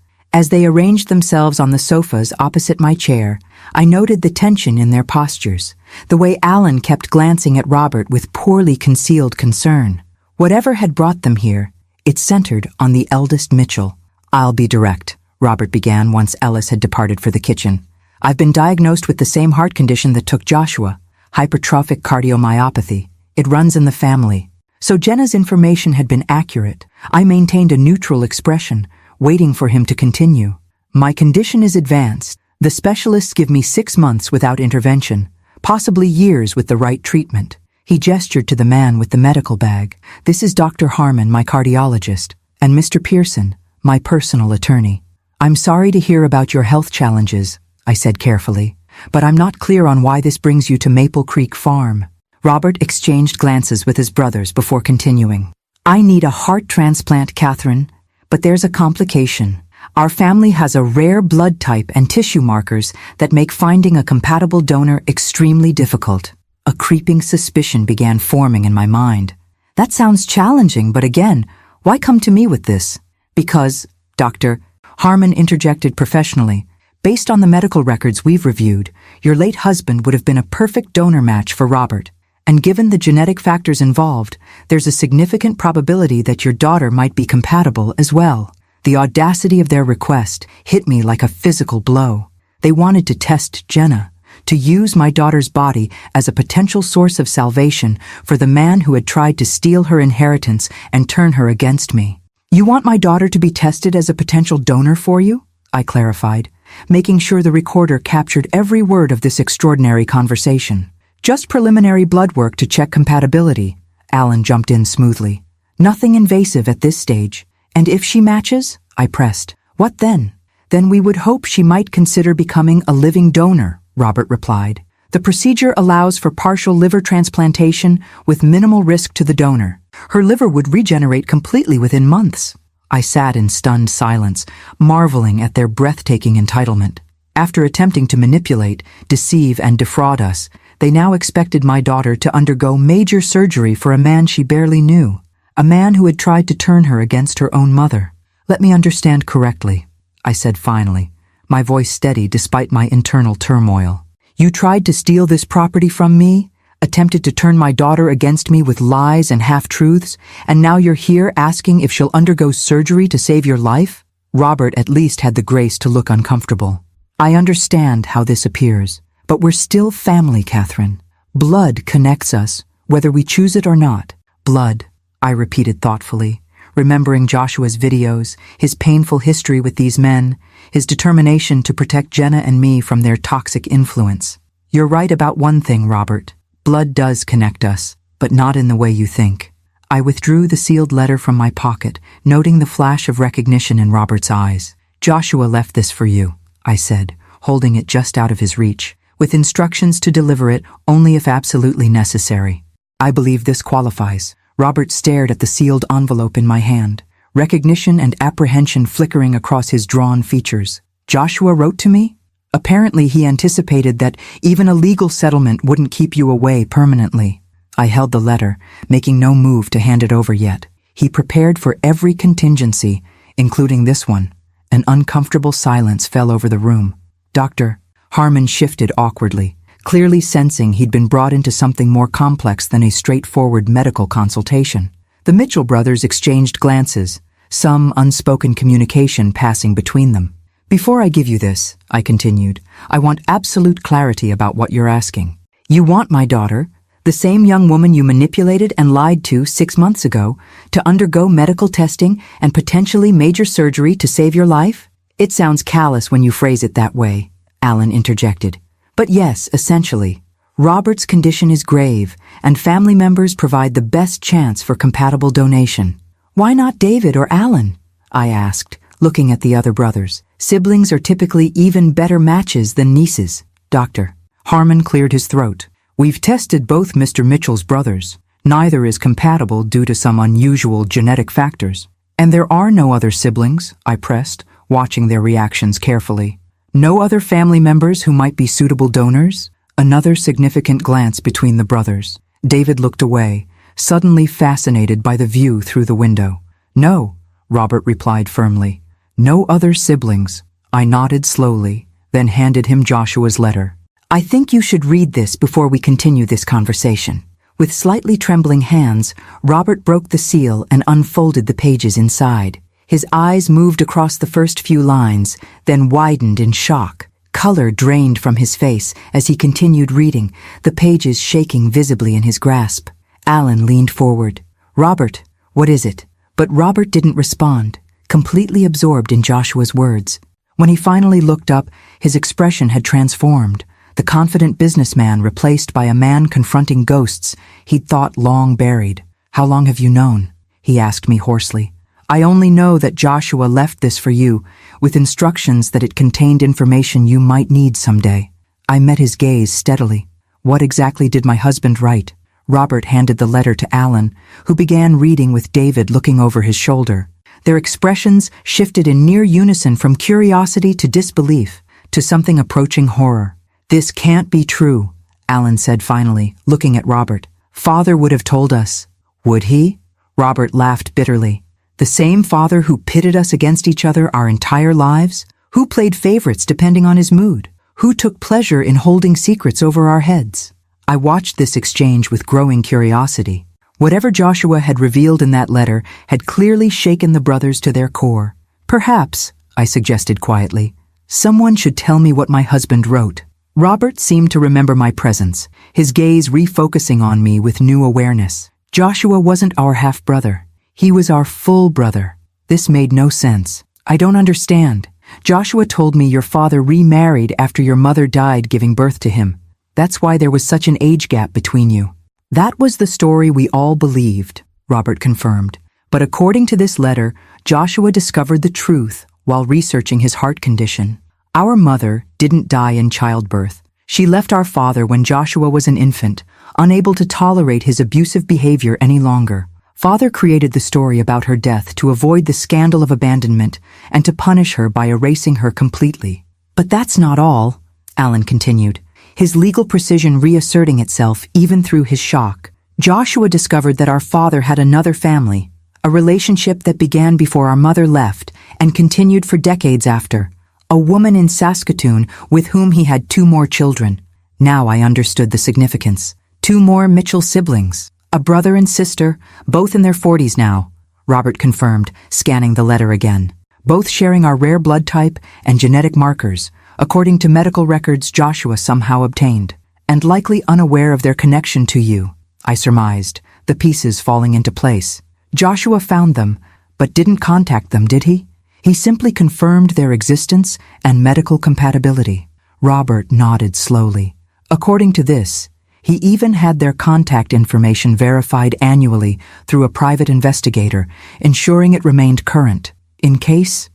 [SPEAKER 1] As they arranged themselves on the sofas opposite my chair, I noted the tension in their postures, the way Alan kept glancing at Robert with poorly concealed concern. Whatever had brought them here, it centered on the eldest Mitchell. "I'll be direct," Robert began once Ellis had departed for the kitchen. "I've been diagnosed with the same heart condition that took Joshua, hypertrophic cardiomyopathy. It runs in the family." So Jenna's information had been accurate. I maintained a neutral expression, waiting for him to continue. "My condition is advanced. The specialists give me 6 months without intervention, possibly years with the right treatment." He gestured to the man with the medical bag. "This is Dr. Harmon, my cardiologist, and Mr. Pearson, my personal attorney. I'm sorry to hear about your health challenges," I said carefully, "but I'm not clear on why this brings you to Maple Creek Farm." Robert exchanged glances with his brothers before continuing. "I need a heart transplant, Catherine, but there's a complication. Our family has a rare blood type and tissue markers that make finding a compatible donor extremely difficult." A creeping suspicion began forming in my mind. That sounds challenging, but again, why come to me with this? "Because, Dr. Harmon interjected professionally, "based on the medical records we've reviewed, your late husband would have been a perfect donor match for Robert. And given the genetic factors involved, there's a significant probability that your daughter might be compatible as well." The audacity of their request hit me like a physical blow. They wanted to test Jenna, to use my daughter's body as a potential source of salvation for the man who had tried to steal her inheritance and turn her against me. "You want my daughter to be tested as a potential donor for you?" I clarified, making sure the recorder captured every word of this extraordinary conversation. "Just preliminary blood work to check compatibility," Alan jumped in smoothly. "Nothing invasive at this stage. And if she matches," I pressed, "what then?" "Then we would hope she might consider becoming a living donor," Robert replied. "The procedure allows for partial liver transplantation with minimal risk to the donor. Her liver would regenerate completely within months." I sat in stunned silence, marveling at their breathtaking entitlement. After attempting to manipulate, deceive, and defraud us, they now expected my daughter to undergo major surgery for a man she barely knew, a man who had tried to turn her against her own mother. "Let me understand correctly," I said finally, my voice steady despite my internal turmoil. "You tried to steal this property from me, attempted to turn my daughter against me with lies and half-truths, and now you're here asking if she'll undergo surgery to save your life?" Robert at least had the grace to look uncomfortable. "I understand how this appears, but we're still family, Catherine. Blood connects us, whether we choose it or not." "Blood," I repeated thoughtfully, remembering Joshua's videos, his painful history with these men, his determination to protect Jenna and me from their toxic influence. "You're right about one thing, Robert. Blood does connect us, but not in the way you think." I withdrew the sealed letter from my pocket, noting the flash of recognition in Robert's eyes. "Joshua left this for you," I said, holding it just out of his reach, with instructions to deliver it only if absolutely necessary. "I believe this qualifies." Robert stared at the sealed envelope in my hand, recognition and apprehension flickering across his drawn features. "Joshua wrote to me? Apparently he anticipated that even a legal settlement wouldn't keep you away permanently." I held the letter, making no move to hand it over yet. He prepared for every contingency, including this one. An uncomfortable silence fell over the room. "Dr." Harmon shifted awkwardly, clearly sensing he'd been brought into something more complex than a straightforward medical consultation. The Mitchell brothers exchanged glances, some unspoken communication passing between them. "Before I give you this," I continued, "I want absolute clarity about what you're asking. You want my daughter, The same young woman you manipulated and lied to 6 months ago to undergo medical testing and potentially major surgery to save your life? It sounds callous when you phrase it that way, Alan interjected. But yes, essentially. Robert's condition is grave, and family members provide the best chance for compatible donation. Why not David or Alan? I asked, looking at the other brothers. Siblings are typically even better matches than nieces, Doctor. Harmon cleared his throat. We've tested both Mr. Mitchell's brothers. Neither is compatible due to some unusual genetic factors. And there are no other siblings, I pressed, watching their reactions carefully. No other family members who might be suitable donors? Another significant glance between the brothers. David looked away, suddenly fascinated by the view through the window. No, Robert replied firmly. No other siblings. I nodded slowly, then handed him Joshua's letter. I think you should read this before we continue this conversation. With slightly trembling hands, Robert broke the seal and unfolded the pages inside. His eyes moved across the first few lines, then widened in shock. Color drained from his face as he continued reading, the pages shaking visibly in his grasp. Alan leaned forward. Robert, what is it? But Robert didn't respond, completely absorbed in Joshua's words. When he finally looked up, his expression had transformed. The confident businessman replaced by a man confronting ghosts he'd thought long buried. How long have you known? He asked me hoarsely. I only know that Joshua left this for you, with instructions that it contained information you might need someday. I met his gaze steadily. What exactly did my husband write? Robert handed the letter to Alan, who began reading with David looking over his shoulder. Their expressions shifted in near unison from curiosity to disbelief, to something approaching horror. This can't be true, Alan said finally, looking at Robert. Father would have told us. Would he? Robert laughed bitterly. The same father who pitted us against each other our entire lives? Who played favorites depending on his mood? Who took pleasure in holding secrets over our heads? I watched this exchange with growing curiosity. Whatever Joshua had revealed in that letter had clearly shaken the brothers to their core. Perhaps, I suggested quietly, someone should tell me what my husband wrote. Robert seemed to remember my presence, his gaze refocusing on me with new awareness. Joshua wasn't our half-brother. He was our full brother. This made no sense. I don't understand. Joshua told me your father remarried after your mother died giving birth to him. That's why there was such an age gap between you. That was the story we all believed, Robert confirmed. But according to this letter, Joshua discovered the truth while researching his heart condition. Our mother didn't die in childbirth. She left our father when Joshua was an infant, unable to tolerate his abusive behavior any longer. Father created the story about her death to avoid the scandal of abandonment and to punish her by erasing her completely. But that's not all, Alan continued, his legal precision reasserting itself even through his shock. Joshua discovered that our father had another family, a relationship that began before our mother left and continued for decades after. A woman in Saskatoon with whom he had 2 more children. Now I understood the significance. 2 more Mitchell siblings. A brother and sister, both in their 40s now, Robert confirmed, scanning the letter again. Both sharing our rare blood type and genetic markers, according to medical records Joshua somehow obtained. And likely unaware of their connection to you, I surmised, the pieces falling into place. Joshua found them, but didn't contact them, did he? He simply confirmed their existence and medical compatibility. Robert nodded slowly. According to this, he even had their contact information verified annually through a private investigator, ensuring it remained current. In case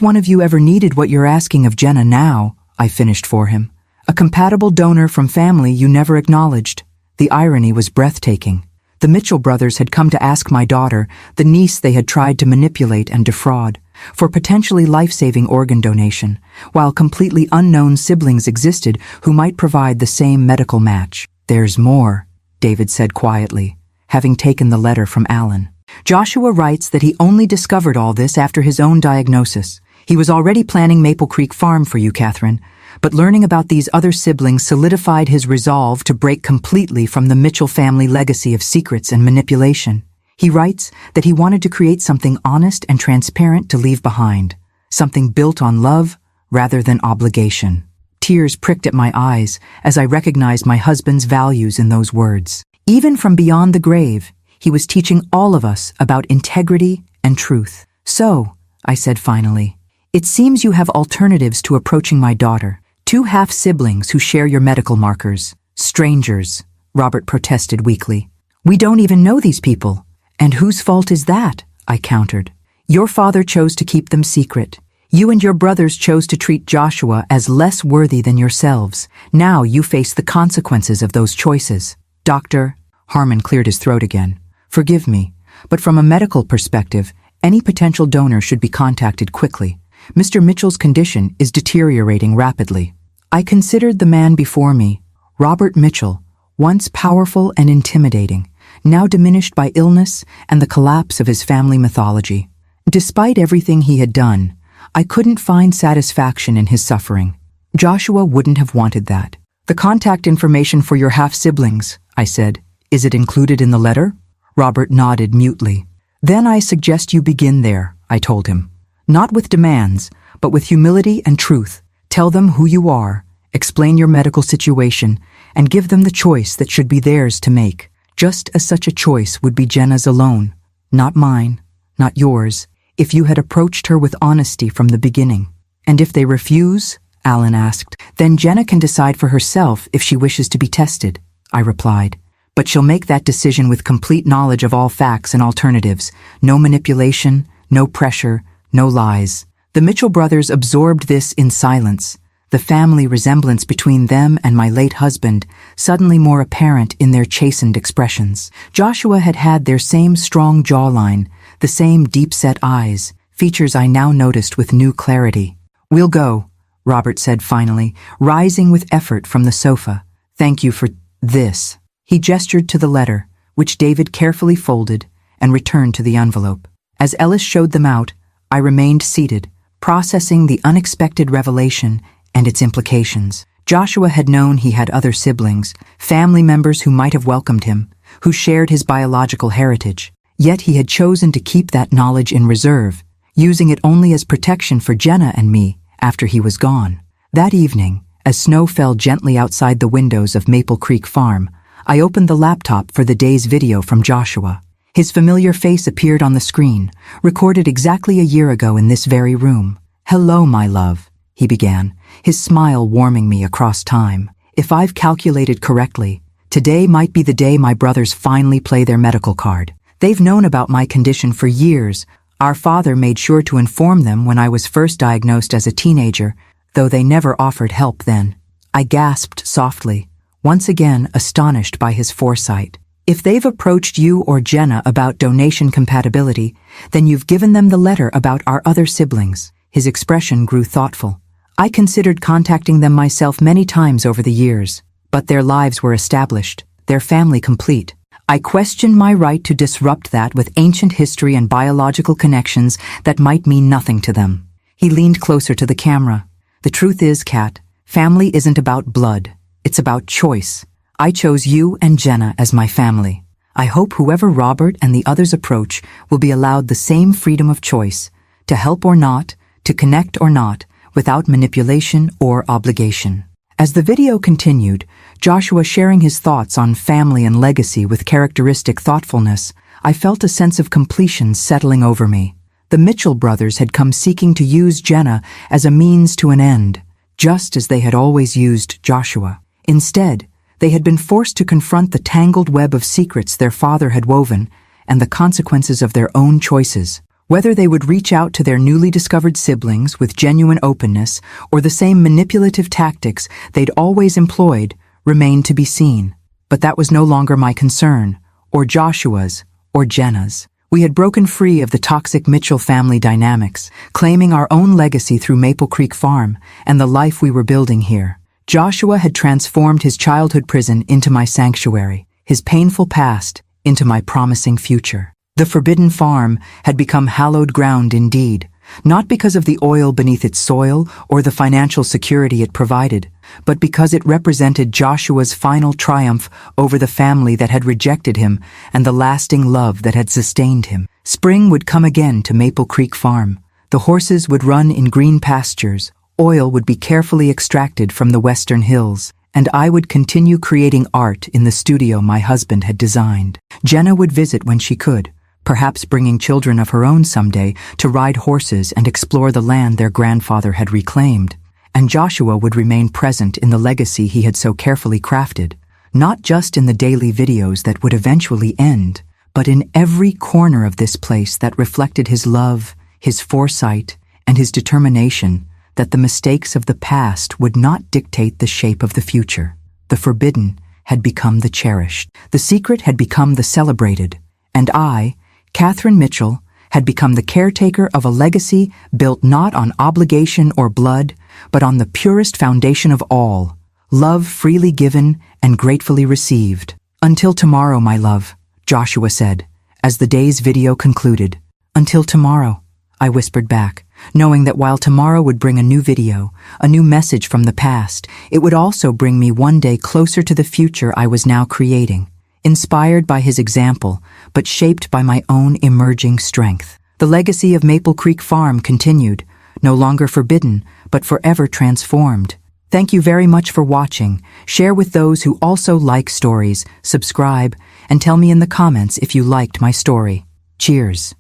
[SPEAKER 1] one of you ever needed what you're asking of Jenna now, I finished for him. A compatible donor from family you never acknowledged. The irony was breathtaking. The Mitchell brothers had come to ask my daughter, the niece they had tried to manipulate and defraud, for potentially life-saving organ donation, while completely unknown siblings existed who might provide the same medical match. There's more, David said quietly, having taken the letter from Alan. Joshua writes that he only discovered all this after his own diagnosis. He was already planning Maple Creek Farm for you, Catherine, but learning about these other siblings solidified his resolve to break completely from the Mitchell family legacy of secrets and manipulation. He writes that he wanted to create something honest and transparent to leave behind, something built on love rather than obligation. Tears pricked at my eyes as I recognized my husband's values in those words. Even from beyond the grave, he was teaching all of us about integrity and truth. "So," I said finally, "it seems you have alternatives to approaching my daughter. 2 half-siblings who share your medical markers. Strangers," Robert protested weakly. "We don't even know these people." "And whose fault is that?" I countered. "Your father chose to keep them secret. You and your brothers chose to treat Joshua as less worthy than yourselves. Now you face the consequences of those choices." "Doctor," Harmon cleared his throat again, "forgive me, but from a medical perspective, any potential donor should be contacted quickly. Mr. Mitchell's condition is deteriorating rapidly." I considered the man before me, Robert Mitchell, once powerful and intimidating, now diminished by illness and the collapse of his family mythology. Despite everything he had done, I couldn't find satisfaction in his suffering. Joshua wouldn't have wanted that. "The contact information for your half-siblings," I said. "Is it included in the letter?" Robert nodded mutely. "Then I suggest you begin there," I told him. "Not with demands, but with humility and truth. Tell them who you are, explain your medical situation, and give them the choice that should be theirs to make, just as such a choice would be Jenna's alone. Not mine, not yours, if you had approached her with honesty from the beginning." "And if they refuse?" Alan asked. "Then Jenna can decide for herself if she wishes to be tested," I replied. "But she'll make that decision with complete knowledge of all facts and alternatives. No manipulation, no pressure, no lies." The Mitchell brothers absorbed this in silence, the family resemblance between them and my late husband suddenly more apparent in their chastened expressions. Joshua had had their same strong jawline, the same deep-set eyes, features I now noticed with new clarity. "We'll go," Robert said finally, rising with effort from the sofa. "Thank you for this." He gestured to the letter, which David carefully folded and returned to the envelope. As Ellis showed them out, I remained seated, processing the unexpected revelation and its implications. Joshua had known he had other siblings, family members who might have welcomed him, who shared his biological heritage. Yet he had chosen to keep that knowledge in reserve, using it only as protection for Jenna and me after he was gone. That evening, as snow fell gently outside the windows of Maple Creek Farm, I opened the laptop for the day's video from Joshua. His familiar face appeared on the screen, recorded exactly a year ago in this very room. "Hello, my love," he began, his smile warming me across time. "If I've calculated correctly, today might be the day my brothers finally play their medical card. They've known about my condition for years. Our father made sure to inform them when I was first diagnosed as a teenager, though they never offered help then." I gasped softly, once again astonished by his foresight. "If they've approached you or Jenna about donation compatibility, then you've given them the letter about our other siblings." His expression grew thoughtful. "I considered contacting them myself many times over the years, but their lives were established, their family complete. I questioned my right to disrupt that with ancient history and biological connections that might mean nothing to them." He leaned closer to the camera. "The truth is, Kat, family isn't about blood. It's about choice. I chose you and Jenna as my family. I hope whoever Robert and the others approach will be allowed the same freedom of choice, to help or not, to connect or not, without manipulation or obligation." As the video continued, Joshua sharing his thoughts on family and legacy with characteristic thoughtfulness, I felt a sense of completion settling over me. The Mitchell brothers had come seeking to use Jenna as a means to an end, just as they had always used Joshua. Instead, they had been forced to confront the tangled web of secrets their father had woven and the consequences of their own choices. Whether they would reach out to their newly discovered siblings with genuine openness or the same manipulative tactics they'd always employed remained to be seen. But that was no longer my concern, or Joshua's, or Jenna's. We had broken free of the toxic Mitchell family dynamics, claiming our own legacy through Maple Creek Farm and the life we were building here. Joshua had transformed his childhood prison into my sanctuary, his painful past into my promising future. The forbidden farm had become hallowed ground indeed, not because of the oil beneath its soil or the financial security it provided, but because it represented Joshua's final triumph over the family that had rejected him and the lasting love that had sustained him. Spring would come again to Maple Creek Farm. The horses would run in green pastures, Oil would be carefully extracted from the western hills, and I would continue creating art in the studio my husband had designed. Jenna would visit when she could, perhaps bringing children of her own someday to ride horses and explore the land their grandfather had reclaimed. And Joshua would remain present in the legacy he had so carefully crafted, not just in the daily videos that would eventually end, but in every corner of this place that reflected his love, his foresight, and his determination that the mistakes of the past would not dictate the shape of the future. The forbidden had become the cherished. The secret had become the celebrated. And I, Catherine Mitchell, had become the caretaker of a legacy built not on obligation or blood, but on the purest foundation of all, love freely given and gratefully received. Until tomorrow, my love, Joshua said, as the day's video concluded. Until tomorrow, I whispered back, knowing that while tomorrow would bring a new video, a new message from the past, it would also bring me one day closer to the future I was now creating, inspired by his example, but shaped by my own emerging strength. The legacy of Maple Creek Farm continued, no longer forbidden, but forever transformed. Thank you very much for watching. Share with those who also like stories, subscribe, and tell me in the comments if you liked my story. Cheers.